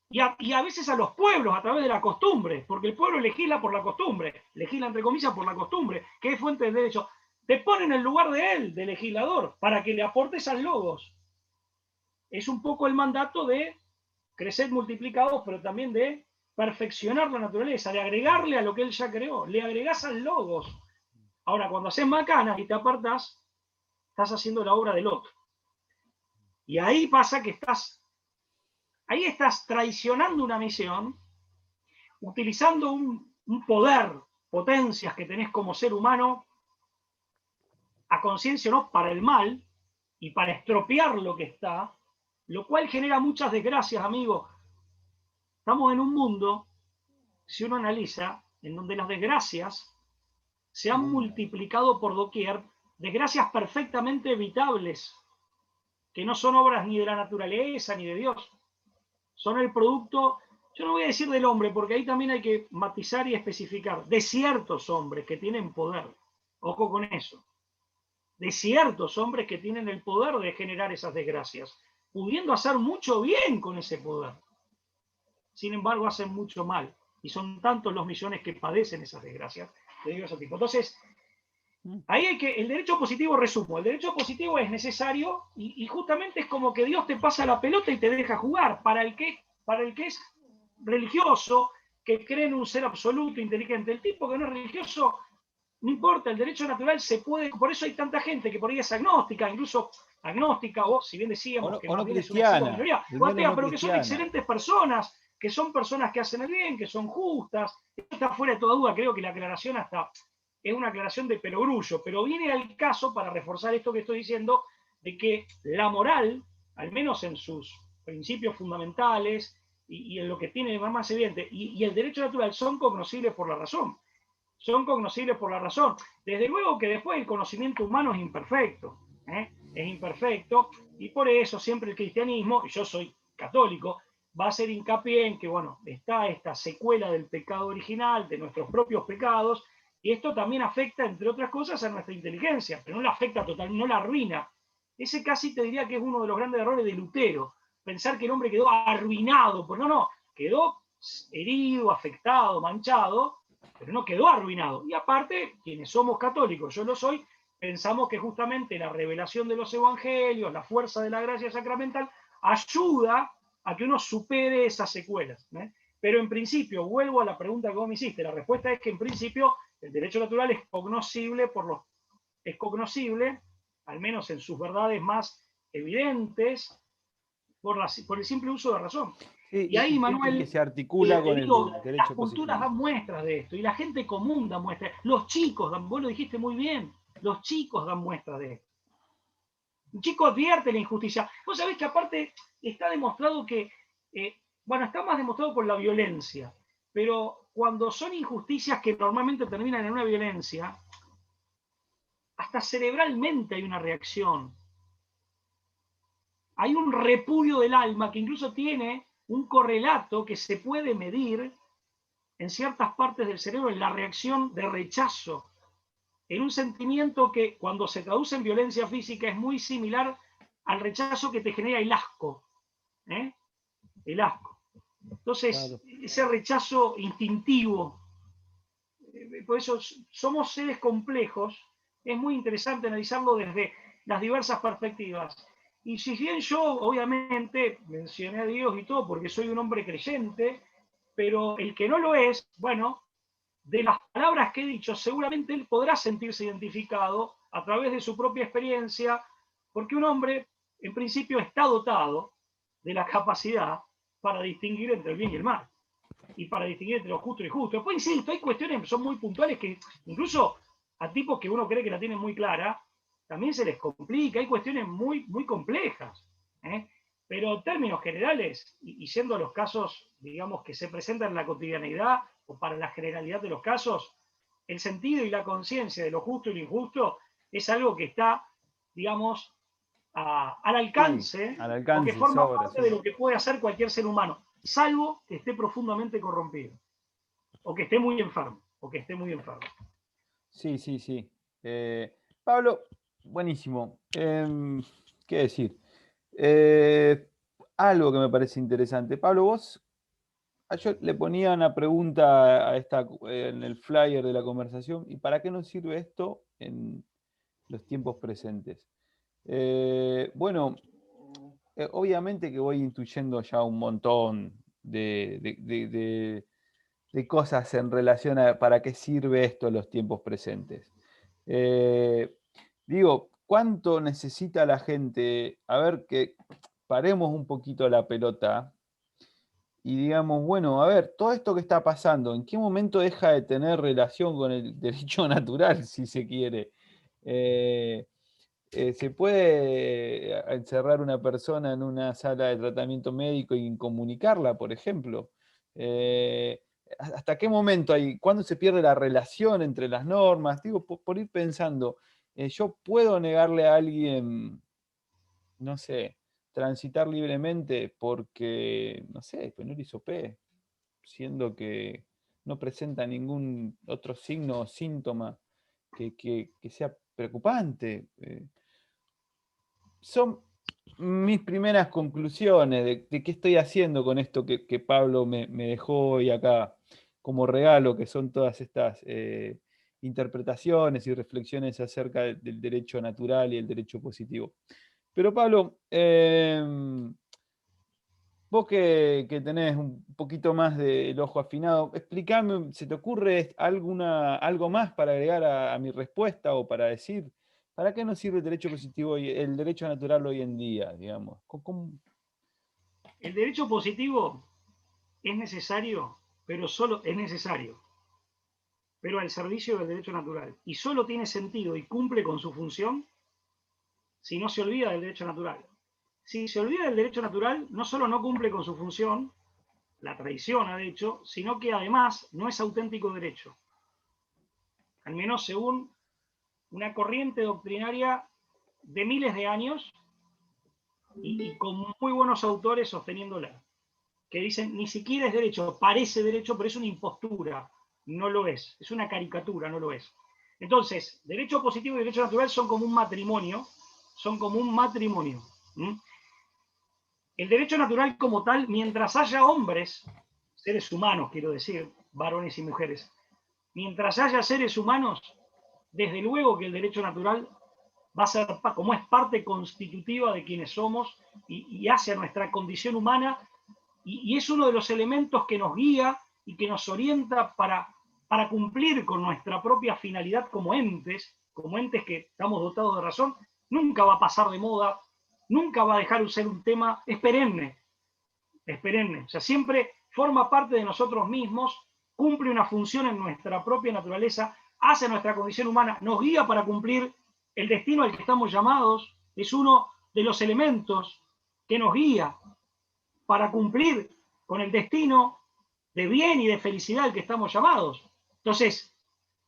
y a veces a los pueblos a través de la costumbre, porque el pueblo legisla por la costumbre, legisla entre comillas por la costumbre, que es fuente del derecho. Te pone en el lugar de él, de legislador, para que le aportes al logos. Es un poco el mandato de crecer multiplicados, pero también de perfeccionar la naturaleza, de agregarle a lo que él ya creó. Le agregás al logos. Ahora, cuando haces macanas y te apartás, estás haciendo la obra del otro. Y ahí pasa que ahí estás traicionando una misión, utilizando un poder, potencias que tenés como ser humano, a conciencia, ¿no?, para el mal y para estropear lo que está, lo cual genera muchas desgracias, amigo. Estamos en un mundo, si uno analiza, en donde las desgracias se han multiplicado por doquier, desgracias perfectamente evitables, que no son obras ni de la naturaleza ni de Dios, son el producto, yo no voy a decir del hombre, porque ahí también hay que matizar y especificar, de ciertos hombres que tienen poder, ojo con eso, de ciertos hombres que tienen el poder de generar esas desgracias, pudiendo hacer mucho bien con ese poder. Sin embargo, hacen mucho mal, y son tantos los millones que padecen esas desgracias de diversos tipos. Entonces, ahí el derecho positivo, resumo, el derecho positivo es necesario y justamente es como que Dios te pasa la pelota y te deja jugar. Para el que es religioso, que cree en un ser absoluto, inteligente, el tipo que no es religioso, no importa, el derecho natural se puede, por eso hay tanta gente que por ahí es agnóstica, incluso agnóstica, o si bien decíamos que o más no bien es una extrema cristiana, minoría, al o menos atea, no pero que son cristiana. excelentes personas, que son personas que hacen el bien, que son justas. Esto está fuera de toda duda, creo que la aclaración hasta es una aclaración de perogrullo, pero viene al caso para reforzar esto que estoy diciendo, de que la moral, al menos en sus principios fundamentales y en lo que tiene más evidente, y el derecho natural son cognoscibles por la razón. Son cognoscibles por la razón. Desde luego que después el conocimiento humano es imperfecto, es imperfecto, y por eso siempre el cristianismo, y yo soy católico, va a hacer hincapié en que, bueno, está esta secuela del pecado original, de nuestros propios pecados, y esto también afecta, entre otras cosas, a nuestra inteligencia, pero no la afecta total, no la arruina. Ese casi te diría que es uno de los grandes errores de Lutero, pensar que el hombre quedó arruinado, pues no, quedó herido, afectado, manchado, pero no quedó arruinado. Y aparte, quienes somos católicos, yo lo soy, pensamos que justamente la revelación de los evangelios, la fuerza de la gracia sacramental, ayuda a que uno supere esas secuelas. Pero en principio, vuelvo a la pregunta que vos me hiciste, la respuesta es que en principio el derecho natural es cognoscible, al menos en sus verdades más evidentes, por el simple uso de la razón. Sí, Y ahí, sienten Manuel, que se articula con digo, el las derecho culturas positivo. dan muestras de esto, y la gente común da muestras. Los chicos vos lo dijiste muy bien, los chicos dan muestras de esto. Un chico advierte la injusticia. Vos sabés que aparte está demostrado que, bueno, está más demostrado por la violencia, pero cuando son injusticias que normalmente terminan en una violencia, hasta cerebralmente hay una reacción. Hay un repudio del alma que incluso tiene un correlato que se puede medir en ciertas partes del cerebro en la reacción de rechazo, en un sentimiento que cuando se traduce en violencia física es muy similar al rechazo que te genera el asco. El asco. Entonces, claro, ese rechazo instintivo, por eso somos seres complejos, es muy interesante analizarlo desde las diversas perspectivas. Y si bien yo, obviamente, mencioné a Dios y todo porque soy un hombre creyente, pero el que no lo es, bueno, de las palabras que he dicho, seguramente él podrá sentirse identificado a través de su propia experiencia, porque un hombre, en principio, está dotado de la capacidad para distinguir entre el bien y el mal, y para distinguir entre lo justo y injusto. Después, insisto, hay cuestiones que son muy puntuales que incluso a tipos que uno cree que la tienen muy clara, también se les complica, hay cuestiones muy, muy complejas. Pero en términos generales, y siendo los casos, digamos, que se presentan en la cotidianeidad, o para la generalidad de los casos, el sentido y la conciencia de lo justo y lo injusto es algo que está, digamos, al alcance, sí, al o alcance, que forma sobra, parte sí. de lo que puede hacer cualquier ser humano, salvo que esté profundamente corrompido, o que esté muy enfermo, o que esté muy enfermo. Sí, sí, sí. Pablo, buenísimo. ¿Qué decir? Eh, Algo que me parece interesante. Pablo, vos, yo le ponía una pregunta a en el flyer de la conversación, ¿y para qué nos sirve esto en los tiempos presentes? Bueno, obviamente que voy intuyendo ya un montón de cosas en relación a para qué sirve esto en los tiempos presentes. Eh, Digo, ¿cuánto necesita la gente? A ver, que paremos un poquito la pelota y digamos, bueno, a ver, todo esto que está pasando, ¿en qué momento deja de tener relación con el derecho natural, si se quiere? ¿Se puede encerrar una persona en una sala de tratamiento médico y incomunicarla, por ejemplo? ¿Hasta qué momento hay? ¿Cuándo se pierde la relación entre las normas? Digo, por ir pensando, yo puedo negarle a alguien, no sé, transitar libremente porque, no sé, pues no le hizo P, siendo que no presenta ningún otro signo o síntoma que sea preocupante. Son mis primeras conclusiones de qué estoy haciendo con esto que Pablo me dejó hoy acá como regalo, que son todas estas interpretaciones y reflexiones acerca del derecho natural y el derecho positivo. Pero Pablo, vos que tenés un poquito más del ojo afinado, explícame, ¿se te ocurre algo más para agregar a mi respuesta o para decir, ¿para qué nos sirve el derecho positivo y el derecho natural hoy en día, digamos? El derecho positivo es necesario, pero solo es necesario, pero al servicio del derecho natural. Y solo tiene sentido y cumple con su función si no se olvida del derecho natural. Si se olvida del derecho natural, no solo no cumple con su función, la traiciona de hecho, sino que además no es auténtico derecho. Al menos según una corriente doctrinaria de miles de años y con muy buenos autores sosteniéndola, que dicen ni siquiera es derecho, parece derecho, pero es una impostura, no lo es una caricatura, no lo es. Entonces, derecho positivo y derecho natural son como un matrimonio, son como un matrimonio. El derecho natural como tal, mientras haya hombres, seres humanos quiero decir, varones y mujeres, mientras haya seres humanos, desde luego que el derecho natural va a ser, como es parte constitutiva de quienes somos y hace a nuestra condición humana, y es uno de los elementos que nos guía y que nos orienta para cumplir con nuestra propia finalidad como entes que estamos dotados de razón, nunca va a pasar de moda, nunca va a dejar de ser un tema, es perenne, o sea, siempre forma parte de nosotros mismos, cumple una función en nuestra propia naturaleza, hace nuestra condición humana, nos guía para cumplir el destino al que estamos llamados, es uno de los elementos que nos guía para cumplir con el destino de bien y de felicidad al que estamos llamados. Entonces,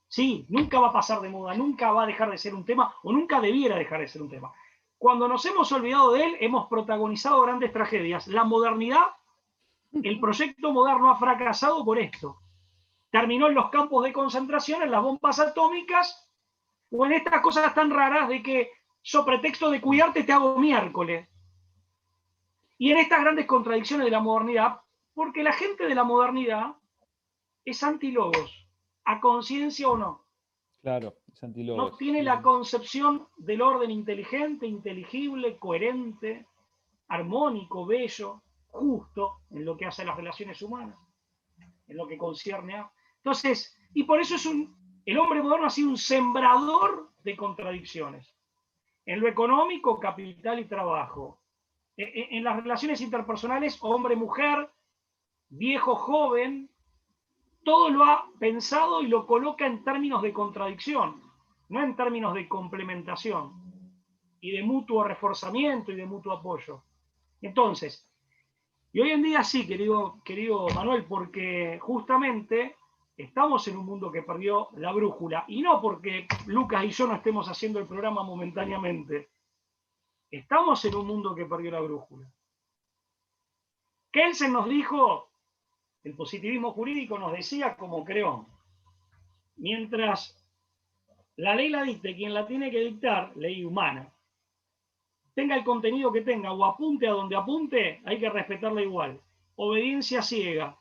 sí, nunca va a pasar de moda, nunca va a dejar de ser un tema o nunca debiera dejar de ser un tema. Cuando nos hemos olvidado de él, hemos protagonizado grandes tragedias. La modernidad, el proyecto moderno ha fracasado por esto. Terminó en los campos de concentración, en las bombas atómicas o en estas cosas tan raras de que, so pretexto de cuidarte, te hago miércoles. Y en estas grandes contradicciones de la modernidad, porque la gente de la modernidad es anti-logos, a conciencia o no. Claro, es No antilogos. tiene Sí, la sí. concepción del orden inteligente, inteligible, coherente, armónico, bello, justo en lo que hace a las relaciones humanas, en lo que concierne a. Entonces, y por eso el hombre moderno ha sido un sembrador de contradicciones. En lo económico, capital y trabajo. En las relaciones interpersonales, hombre-mujer, viejo-joven, todo lo ha pensado y lo coloca en términos de contradicción, no en términos de complementación y de mutuo reforzamiento y de mutuo apoyo. Entonces, y hoy en día sí, querido Manuel, porque justamente estamos en un mundo que perdió la brújula, y no porque Lucas y yo no estemos haciendo el programa momentáneamente, Estamos en un mundo que perdió la brújula. Kelsen nos dijo, el positivismo jurídico nos decía, como Creón, mientras la ley la dicte quien la tiene que dictar, ley humana, tenga el contenido que tenga o apunte a donde apunte, hay que respetarla igual. Obediencia ciega.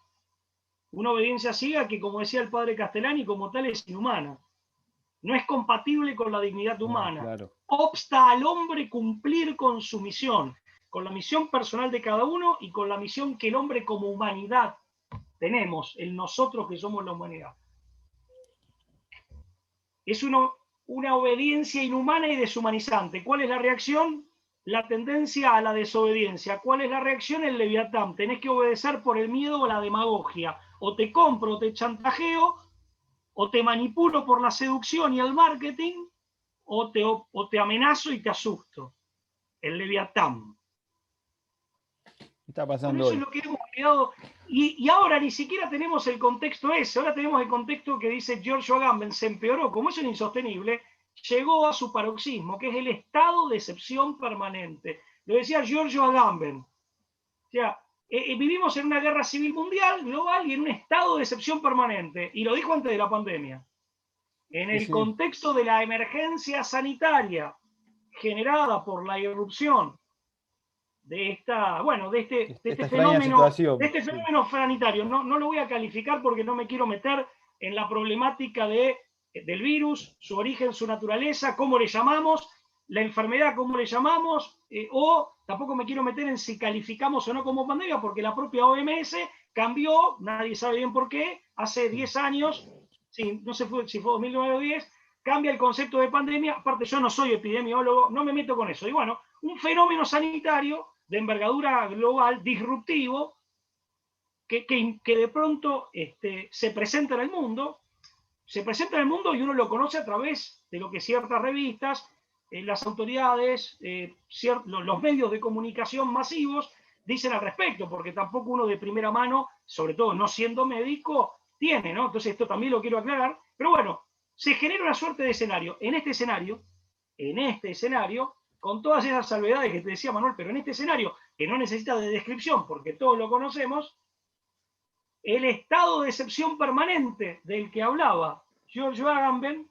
Una obediencia ciega que, como decía el padre Castellani, como tal es inhumana. No es compatible con la dignidad humana. Claro. Obsta al hombre cumplir con su misión, con la misión personal de cada uno y con la misión que el hombre como humanidad tenemos, el nosotros que somos la humanidad. Es una obediencia inhumana y deshumanizante. ¿Cuál es la reacción? La tendencia a la desobediencia. ¿Cuál es la reacción? El leviatán. Tenés que obedecer por el miedo o la demagogia. O te compro, o te chantajeo, o te manipulo por la seducción y el marketing, o te amenazo y te asusto. El leviatán. Está pasando Eso hoy. es lo que hemos olvidado. Y ahora ni siquiera tenemos el contexto ese. Ahora tenemos el contexto que dice Giorgio Agamben, se empeoró. Como es un insostenible, llegó a su paroxismo, que es el estado de excepción permanente. Lo decía Giorgio Agamben. O sea, vivimos en una guerra civil mundial, global, y en un estado de excepción permanente. Y lo dijo antes de la pandemia. En el contexto de la emergencia sanitaria generada por la irrupción de esta, bueno, de este fenómeno sanitario. No lo voy a calificar porque no me quiero meter en la problemática del virus, su origen, su naturaleza, cómo le llamamos, la enfermedad, cómo le llamamos, o tampoco me quiero meter en si calificamos o no como pandemia, porque la propia OMS cambió, nadie sabe bien por qué, hace 10 años, no sé si fue 2009 o 10, cambia el concepto de pandemia. Aparte, yo no soy epidemiólogo, no me meto con eso. Y bueno, un fenómeno sanitario de envergadura global, disruptivo, que de pronto se presenta en el mundo, y uno lo conoce a través de lo que ciertas revistas, las autoridades, los medios de comunicación masivos dicen al respecto, porque tampoco uno de primera mano, sobre todo no siendo médico, tiene, ¿no? Entonces esto también lo quiero aclarar, pero bueno, se genera una suerte de escenario. En este escenario, con todas esas salvedades que te decía Manuel, pero en este escenario, que no necesita de descripción porque todos lo conocemos, el estado de excepción permanente del que hablaba Giorgio Agamben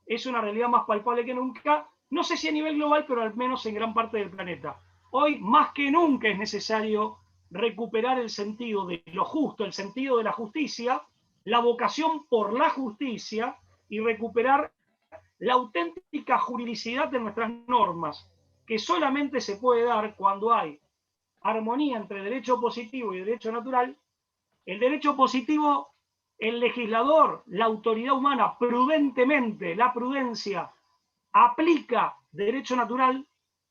es una realidad más palpable que nunca, no sé si a nivel global, pero al menos en gran parte del planeta. Hoy, más que nunca, es necesario recuperar el sentido de lo justo, el sentido de la justicia, la vocación por la justicia y recuperar la auténtica juridicidad de nuestras normas, que solamente se puede dar cuando hay armonía entre derecho positivo y derecho natural. El derecho positivo, el legislador, la autoridad humana, prudentemente, la prudencia, aplica derecho natural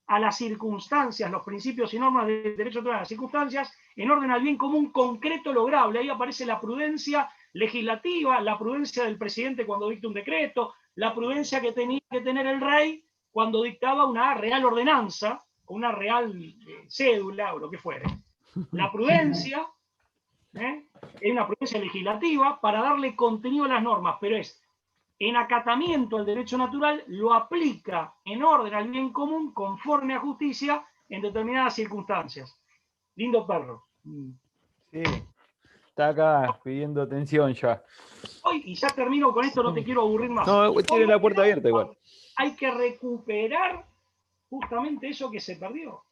a las circunstancias, los principios y normas del derecho natural a las circunstancias, en orden al bien común concreto lograble. Ahí aparece la prudencia legislativa, la prudencia del presidente cuando dicta un decreto, la prudencia que tenía que tener el rey cuando dictaba una real ordenanza, o una real cédula, o lo que fuere. La prudencia es una prudencia legislativa para darle contenido a las normas, pero es en acatamiento al derecho natural, lo aplica en orden al bien común, conforme a justicia, en determinadas circunstancias. Lindo perro. Sí, está acá pidiendo atención ya. Hoy, y ya termino con esto, no te quiero aburrir más. No, tiene la puerta abierta igual. Hay que recuperar justamente eso que se perdió.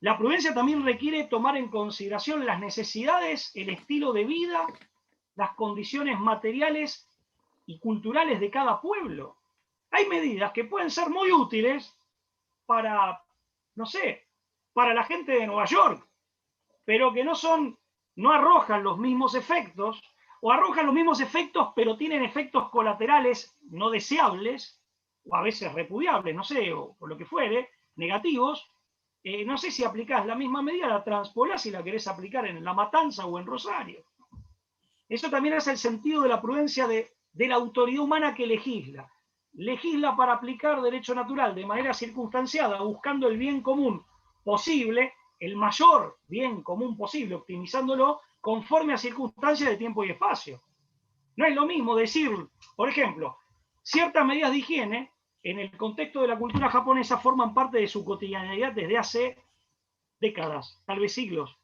La prudencia también requiere tomar en consideración las necesidades, el estilo de vida, las condiciones materiales y culturales de cada pueblo. Hay medidas que pueden ser muy útiles para, no sé, para la gente de Nueva York, pero que no arrojan los mismos efectos, o arrojan los mismos efectos, pero tienen efectos colaterales no deseables, o a veces repudiables, no sé, o lo que fuere, negativos. No sé si aplicás la misma medida, la transpolás y la querés aplicar en La Matanza o en Rosario. Eso también es el sentido de la prudencia de la autoridad humana que legisla. Legisla para aplicar derecho natural de manera circunstanciada, buscando el bien común posible, el mayor bien común posible, optimizándolo conforme a circunstancias de tiempo y espacio. No es lo mismo decir, por ejemplo, ciertas medidas de higiene en el contexto de la cultura japonesa forman parte de su cotidianidad desde hace décadas, tal vez siglos.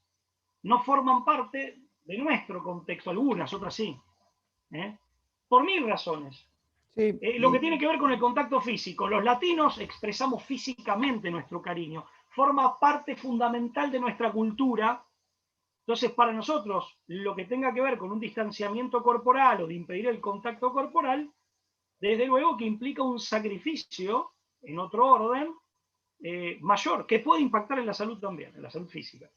No forman parte de nuestro contexto, algunas, otras sí. ¿eh? Por mil razones. Sí, Lo que tiene que ver con el contacto físico. Los latinos expresamos físicamente nuestro cariño. Forma parte fundamental de nuestra cultura. Entonces, para nosotros, lo que tenga que ver con un distanciamiento corporal o de impedir el contacto corporal, desde luego que implica un sacrificio en otro orden mayor, que puede impactar en la salud también, en la salud física,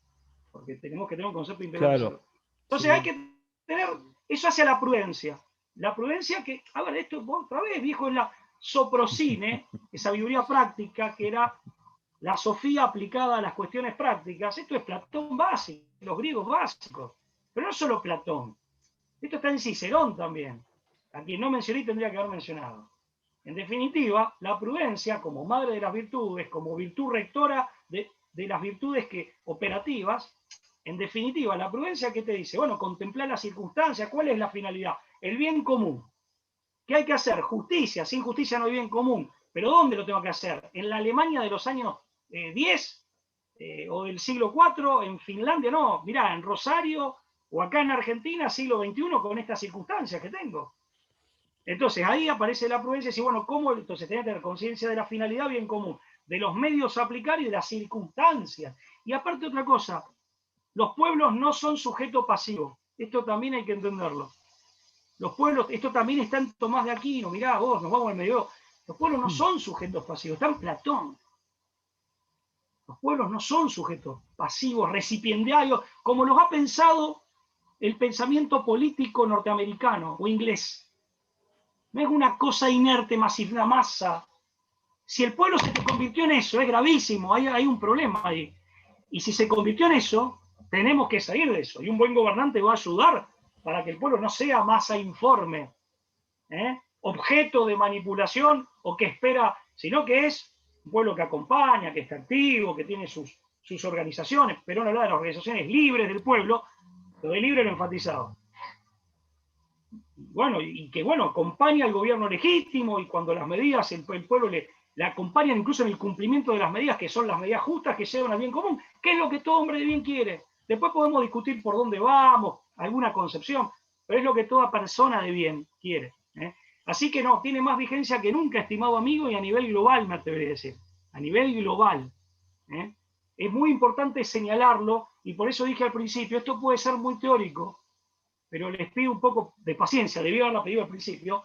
porque tenemos que tener un concepto integral de salud. claro. Entonces hay Sí, que tener, eso hacia la prudencia. La prudencia que, a ver, esto otra vez, viejo, es la soprocine, de sabiduría práctica, que era la sofía aplicada a las cuestiones prácticas. Esto es Platón básico, los griegos básicos. Pero no solo Platón, esto está en Cicerón también. A quien no mencioné tendría que haber mencionado. En definitiva, la prudencia, como madre de las virtudes, como virtud rectora de las virtudes operativas, en definitiva, la prudencia, ¿qué te dice? Bueno, contemplar las circunstancias, ¿cuál es la finalidad? El bien común. ¿Qué hay que hacer? Justicia, sin justicia no hay bien común. ¿Pero dónde lo tengo que hacer? ¿En la Alemania de los años 10 o del siglo IV? ¿En Finlandia? No, mirá, en Rosario o acá en Argentina, siglo XXI, con estas circunstancias que tengo. Entonces ahí aparece la prudencia y dice, bueno, ¿cómo? Entonces tenés que tener conciencia de la finalidad bien común, de los medios a aplicar y de las circunstancias. Y aparte otra cosa, los pueblos no son sujeto pasivo. Esto también hay que entenderlo. Los pueblos, esto también está en Tomás de Aquino, mirá vos, nos vamos al medio. Los pueblos no son sujetos pasivos, está en Platón. Los pueblos no son sujetos pasivos, recipiendarios, como los ha pensado el pensamiento político norteamericano o inglés. No es una cosa inerte, una masa. Si el pueblo se te convirtió en eso, es gravísimo, hay un problema ahí. Y si se convirtió en eso, tenemos que salir de eso. Y un buen gobernante va a ayudar para que el pueblo no sea masa informe, objeto de manipulación o que espera, sino que es un pueblo que acompaña, que está activo, que tiene sus organizaciones. Perón habla de las organizaciones libres del pueblo, lo de libre lo enfatizado. Bueno, y que bueno, acompaña al gobierno legítimo y cuando las medidas, el pueblo le acompañan incluso en el cumplimiento de las medidas que son las medidas justas que llevan al bien común, que es lo que todo hombre de bien quiere. Después podemos discutir por dónde vamos, alguna concepción, pero es lo que toda persona de bien quiere. Así que no, tiene más vigencia que nunca, estimado amigo, y a nivel global, me atrevería a decir, a nivel global. Es muy importante señalarlo y por eso dije al principio, esto puede ser muy teórico, pero les pido un poco de paciencia, debí haberla pedido al principio,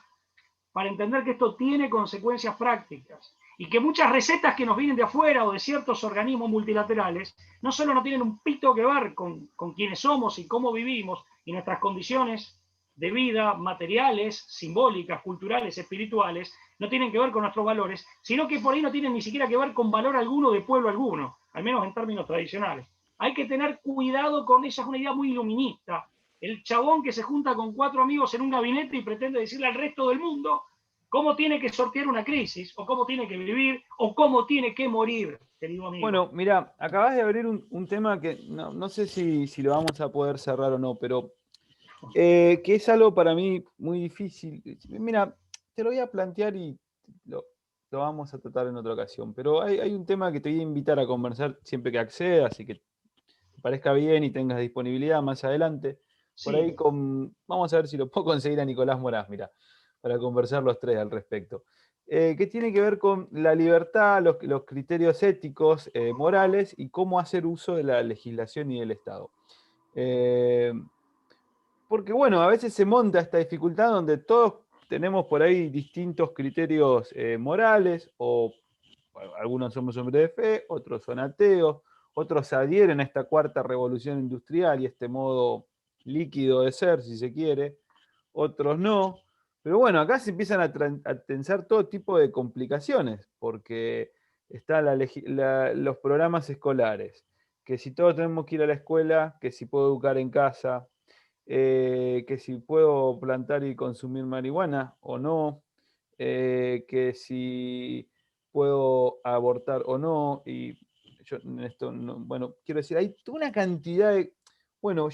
para entender que esto tiene consecuencias prácticas y que muchas recetas que nos vienen de afuera o de ciertos organismos multilaterales no solo no tienen un pito que ver con quiénes somos y cómo vivimos y nuestras condiciones de vida, materiales, simbólicas, culturales, espirituales, no tienen que ver con nuestros valores, sino que por ahí no tienen ni siquiera que ver con valor alguno de pueblo alguno, al menos en términos tradicionales. Hay que tener cuidado con esa, es una idea muy iluminista, el chabón que se junta con 4 amigos en un gabinete y pretende decirle al resto del mundo cómo tiene que sortear una crisis, o cómo tiene que vivir, o cómo tiene que morir, querido amigo. bueno, mira, acabas de abrir un tema que no sé si lo vamos a poder cerrar o no, pero que es algo para mí muy difícil. Mira, te lo voy a plantear y lo vamos a tratar en otra ocasión, pero hay un tema que te voy a invitar a conversar siempre que accedas y que te parezca bien y tengas disponibilidad más adelante. Por ahí Sí, vamos a ver si lo puedo conseguir a Nicolás Morás, mira, para conversar los tres al respecto. Que tiene que ver con la libertad, los criterios éticos, morales y cómo hacer uso de la legislación y del Estado. Eh, Porque bueno, a veces se monta esta dificultad donde todos tenemos por ahí distintos criterios morales, o bueno, algunos somos hombres de fe, otros son ateos, otros adhieren a esta cuarta revolución industrial y este modo líquido de ser, si se quiere, otros no. Pero bueno, acá se empiezan a tensar todo tipo de complicaciones, porque están los programas escolares, que si todos tenemos que ir a la escuela, que si puedo educar en casa, que si puedo plantar y consumir marihuana o no, que si puedo abortar o no, y yo en esto, bueno, quiero decir, hay toda una cantidad de, bueno,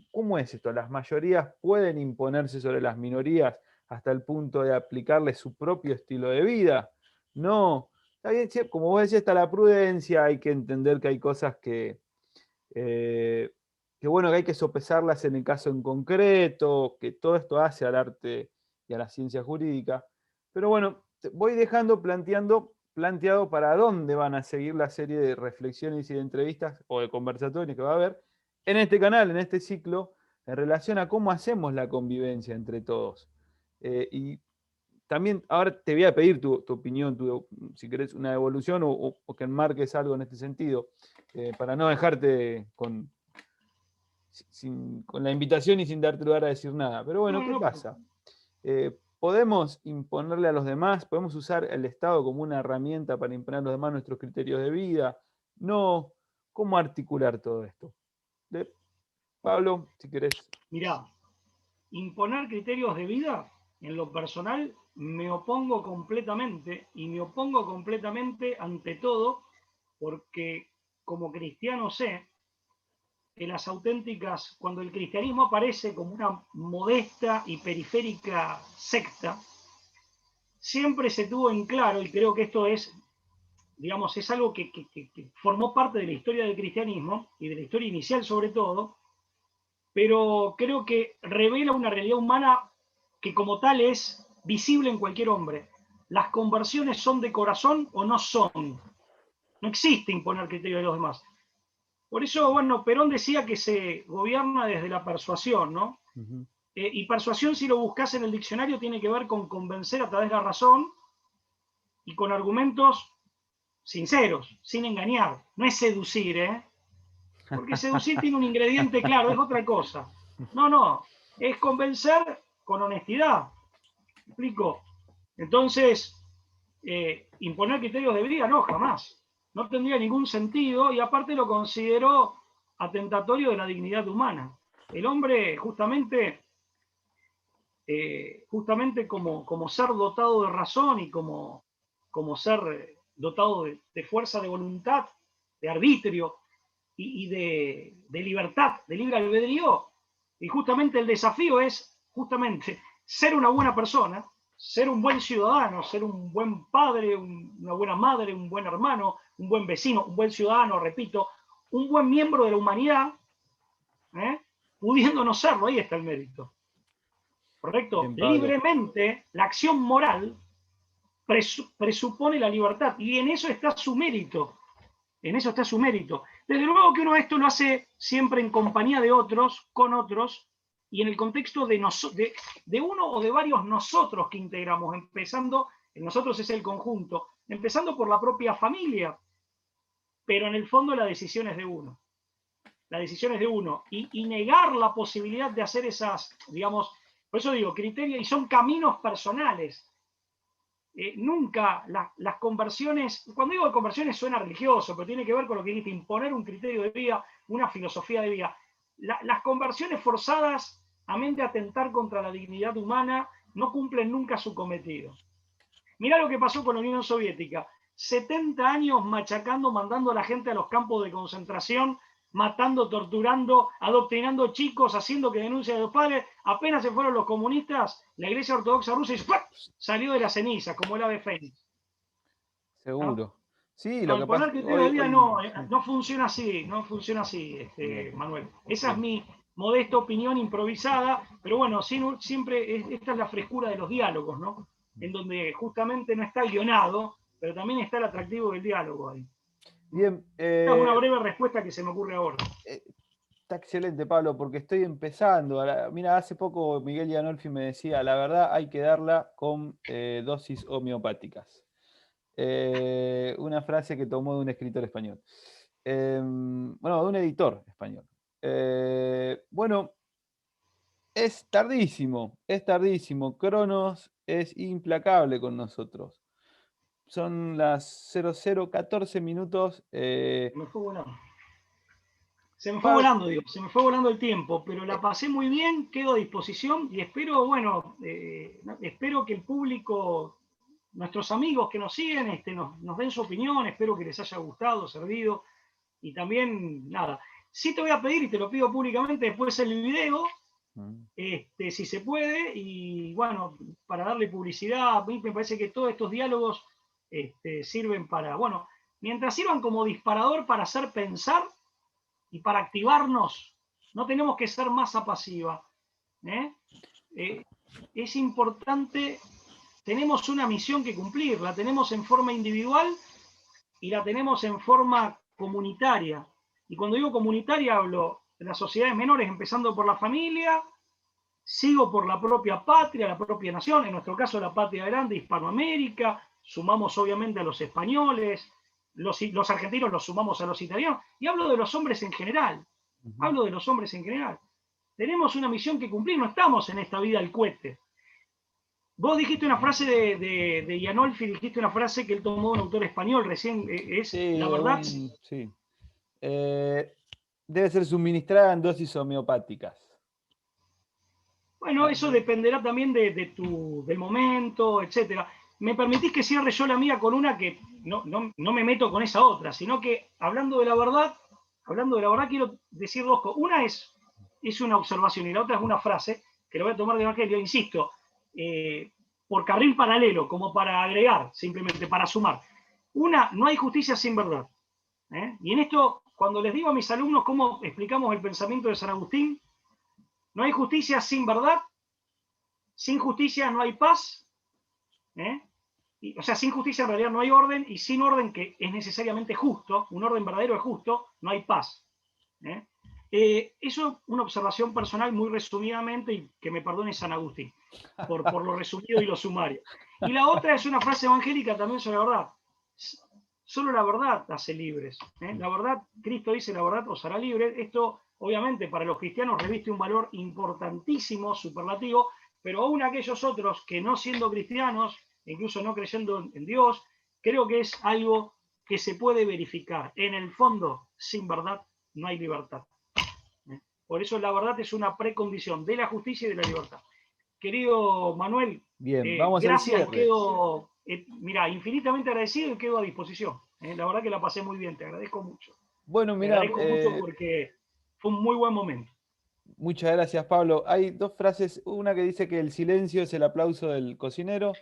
¿cómo es esto? ¿Las mayorías pueden imponerse sobre las minorías hasta el punto de aplicarle su propio estilo de vida? No, está bien, sí, como vos decías, está la prudencia, hay que entender que hay cosas eh, que bueno, que hay que sopesarlas en el caso en concreto, que todo esto hace al arte y a la ciencia jurídica. Pero bueno, voy dejando planteado para dónde van a seguir la serie de reflexiones y de entrevistas o de conversatorios que va a haber en este canal, en este ciclo, en relación a cómo hacemos la convivencia entre todos. Y también ahora te voy a pedir tu opinión, si querés una evolución o que enmarques algo en este sentido, para no dejarte con la invitación y sin darte lugar a decir nada. Pero bueno, No, ¿qué no, pasa? ¿Podemos imponerle a los demás? ¿Podemos usar el Estado como una herramienta para imponer a los demás nuestros criterios de vida? No. ¿Cómo articular todo esto? Pablo, si querés. mirá, imponer criterios de vida, en lo personal, me opongo completamente, y me opongo completamente ante todo porque como cristiano sé que las auténticas, cuando el cristianismo aparece como una modesta y periférica secta, siempre se tuvo en claro, y creo que esto es, digamos, es algo que formó parte de la historia del cristianismo y de la historia inicial sobre todo, pero creo que revela una realidad humana que como tal es visible en cualquier hombre. Las conversiones son de corazón o no son. No existe imponer criterios de los demás. Por eso, bueno, Perón decía que se gobierna desde la persuasión, ¿no? Ujú. Y persuasión, si lo buscas en el diccionario, tiene que ver con convencer a través de la razón y con argumentos sinceros, sin engañar. No es seducir, ¿eh? Porque seducir tiene un ingrediente claro, es otra cosa. No, no, es convencer con honestidad. ¿Me explico? Entonces, imponer criterios de vida, no, jamás. No tendría ningún sentido y aparte lo considero atentatorio de la dignidad humana. El hombre, justamente como ser dotado de razón y como ser dotado de fuerza de voluntad, de arbitrio y de libertad, de libre albedrío, y justamente el desafío es justamente ser una buena persona, ser un buen ciudadano, ser un buen padre, una buena madre, un buen hermano, un buen vecino, un buen ciudadano, repito, un buen miembro de la humanidad, ¿eh? Pudiendo no serlo, ahí está el mérito. ¿Correcto? Bien, Pablo. Libremente, la acción moral presupone la libertad y en eso está su mérito. En eso está su mérito. Desde luego que uno esto lo hace siempre en compañía de otros, con otros, y en el contexto de uno o de varios nosotros que integramos, empezando, el nosotros es el conjunto, empezando por la propia familia, pero en el fondo la decisión es de uno. La decisión es de uno. Y negar la posibilidad de hacer esas, digamos, por eso digo, criterios, y son caminos personales. Nunca las conversiones, cuando digo conversiones suena religioso, pero tiene que ver con lo que dijiste, imponer un criterio de vida, una filosofía de vida. Las conversiones forzadas, amén de atentar contra la dignidad humana, no cumplen nunca su cometido. Mirá lo que pasó con la Unión Soviética. 70 años machacando, mandando a la gente a los campos de concentración, matando, torturando, adoctrinando chicos, haciendo que denuncien a los padres. Apenas se fueron los comunistas, la Iglesia Ortodoxa Rusa salió de la ceniza, como el ave fénix. ¿No? Seguro. Sí, lo No, que imponer pasa criterios de hoy, vida hoy no, sí. no funciona así, no funciona así, Bien, Manuel. Esa es bien. mi modesta opinión improvisada, pero bueno, siempre esta es la frescura de los diálogos, ¿no? En donde justamente no está guionado, pero también está el atractivo del diálogo ahí. Bien, Esta es una breve respuesta que se me ocurre ahora. está excelente, Pablo, porque estoy empezando. Mira, hace poco Miguel Yanolfi me decía, la verdad hay que darla con dosis homeopáticas. Una frase que tomó de un escritor español. Bueno, de un editor español. Bueno, es tardísimo, es tardísimo. Cronos es implacable con nosotros. Son las 00:14 minutos. Me fue volando. Se me fue Pablo, volando, digo, se me fue volando el tiempo, pero la pasé muy bien, quedo a disposición y espero, bueno, espero que el público, nuestros amigos que nos siguen, nos den su opinión, espero que les haya gustado, servido y también, nada, sí te voy a pedir y te lo pido públicamente después el video, si se puede, y bueno, para darle publicidad, a mí me parece que todos estos diálogos sirven para, bueno, mientras sirvan como disparador para hacer pensar y para activarnos, no tenemos que ser masa pasiva. Es importante, tenemos una misión que cumplir, la tenemos en forma individual y la tenemos en forma comunitaria. Y cuando digo comunitaria hablo de las sociedades menores, empezando por la familia, sigo por la propia patria, la propia nación, en nuestro caso la patria grande, Hispanoamérica, sumamos obviamente a los españoles, los argentinos los sumamos a los italianos, y hablo de los hombres en general, hablo de los hombres en general. Tenemos una misión que cumplir, no estamos en esta vida al cohete. Vos dijiste una frase de Ianolfi, dijiste una frase que él tomó de un autor español recién, es Sí, la verdad. sí. Debe ser suministrada en dosis homeopáticas. Bueno, eso dependerá también del momento, etc. Me permitís que cierre yo la mía con una que no me meto con esa otra, sino que hablando de la verdad quiero decir dos cosas. Una es una observación y la otra es una frase que lo voy a tomar de Evangelio, insisto, por carril paralelo, como para agregar, simplemente para sumar. Una, no hay justicia sin verdad. Y en esto, cuando les digo a mis alumnos cómo explicamos el pensamiento de San Agustín, no hay justicia sin verdad, sin justicia no hay paz, o sea, sin justicia en realidad no hay orden, y sin orden que es necesariamente justo, un orden verdadero es justo, no hay paz. Eso es una observación personal muy resumidamente, y que me perdone San Agustín, por lo resumido y lo sumario. Y la otra es una frase evangélica también sobre la verdad. Solo la verdad hace libres. La verdad, Cristo dice, la verdad os hará libres. Esto, obviamente, para los cristianos reviste un valor importantísimo, superlativo, pero aún aquellos otros que no siendo cristianos, incluso no creyendo en Dios, creo que es algo que se puede verificar. En el fondo, sin verdad no hay libertad. Por eso la verdad es una precondición de la justicia y de la libertad. Querido Manuel, bien, vamos gracias, al cierre. quedo, mira, infinitamente agradecido y quedo a disposición. La verdad que la pasé muy bien, te agradezco mucho. Bueno, Te mira, agradezco mucho porque fue un muy buen momento. muchas gracias, Pablo. Hay dos frases, una que dice que el silencio es el aplauso del cocinero,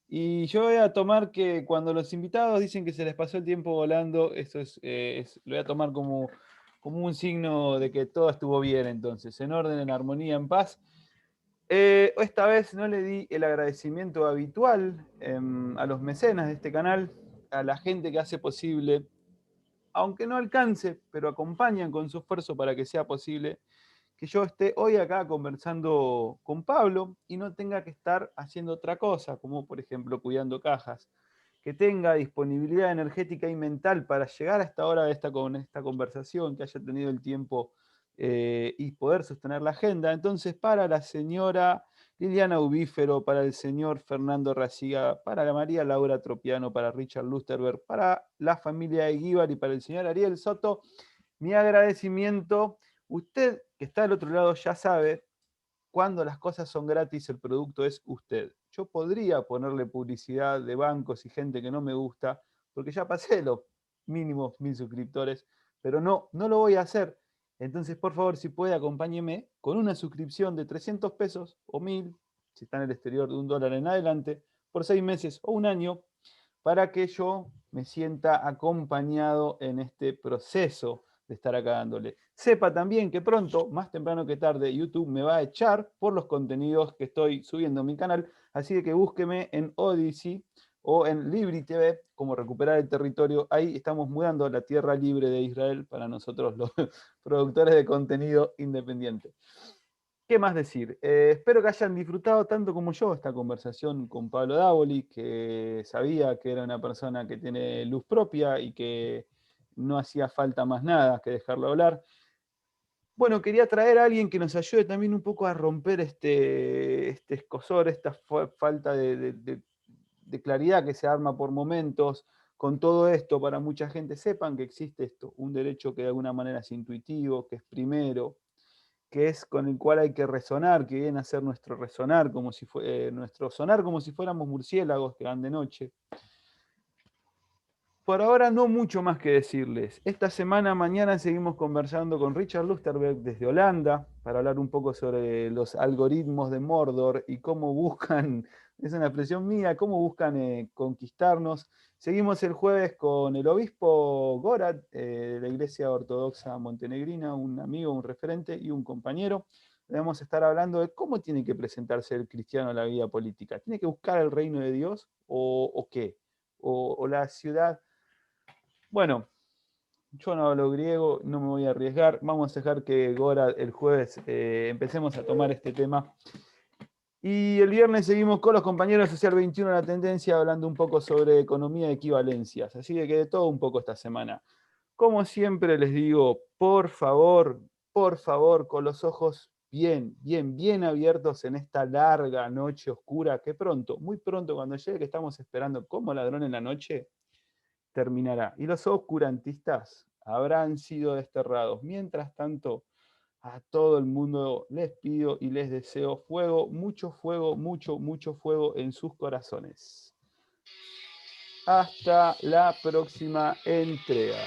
y yo voy a tomar que cuando los invitados dicen que se les pasó el tiempo volando, eso lo voy a tomar como un signo de que todo estuvo bien, entonces, en orden, en armonía, en paz. Esta vez no le di el agradecimiento habitual a los mecenas de este canal, a la gente que hace posible, aunque no alcance, pero acompañan con su esfuerzo para que sea posible, que yo esté hoy acá conversando con Pablo y no tenga que estar haciendo otra cosa, como por ejemplo cuidando cajas, que tenga disponibilidad energética y mental para llegar a esta hora de esta conversación, que haya tenido el tiempo y poder sostener la agenda. Entonces, para la señora Liliana Ubífero, para el señor Fernando Raciga, para la María Laura Tropiano, para Richard Lusterberg, para la familia Eguíbar y para el señor Ariel Soto, mi agradecimiento. Usted que está del otro lado ya sabe, cuando las cosas son gratis, el producto es usted. Yo podría ponerle publicidad de bancos y gente que no me gusta, porque ya pasé los mínimos 1000 suscriptores, pero no lo voy a hacer. Entonces, por favor, si puede, acompáñeme con una suscripción de 300 pesos o 1000, si está en el exterior, de $1 en adelante, por 6 meses o un año, para que yo me sienta acompañado en este proceso de estar acá dándole. Sepa también que pronto, más temprano que tarde, YouTube me va a echar por los contenidos que estoy subiendo en mi canal, así que búsqueme en Odyssey o en Libri TV, como Recuperar el Territorio. Ahí estamos mudando la tierra libre de Israel para nosotros los productores de contenido independiente. ¿Qué más decir? Espero que hayan disfrutado tanto como yo esta conversación con Pablo Dávoli, que sabía que era una persona que tiene luz propia y que no hacía falta más nada que dejarlo hablar. Bueno, quería traer a alguien que nos ayude también un poco a romper este escozor, esta falta de claridad que se arma por momentos con todo esto para mucha gente. Sepan que existe esto, un derecho que de alguna manera es intuitivo, que es primero, que es con el cual hay que resonar, que viene a ser nuestro resonar, como si nuestro sonar como si fuéramos murciélagos que van de noche. por ahora no mucho más que decirles. Esta semana, mañana, seguimos conversando con Richard Lusterberg desde Holanda para hablar un poco sobre los algoritmos de Mordor y cómo buscan, es una expresión mía, cómo buscan conquistarnos. Seguimos el jueves con el obispo Gorat de la Iglesia Ortodoxa Montenegrina, un amigo, un referente y un compañero. Debemos estar hablando de cómo tiene que presentarse el cristiano en la vida política. ¿Tiene que buscar el reino de Dios o qué? O la ciudad. Bueno, yo no hablo griego, no me voy a arriesgar. Vamos a dejar que Gora el jueves empecemos a tomar este tema. Y el viernes seguimos con los compañeros de Social 21 La Tendencia hablando un poco sobre economía de equivalencias. Así que de todo un poco esta semana. Como siempre les digo, por favor, con los ojos bien abiertos en esta larga noche oscura que pronto, muy pronto cuando llegue, que estamos esperando como ladrón en la noche, terminará. Y los oscurantistas habrán sido desterrados. Mientras tanto, a todo el mundo les pido y les deseo fuego, mucho fuego en sus corazones. Hasta la próxima entrega.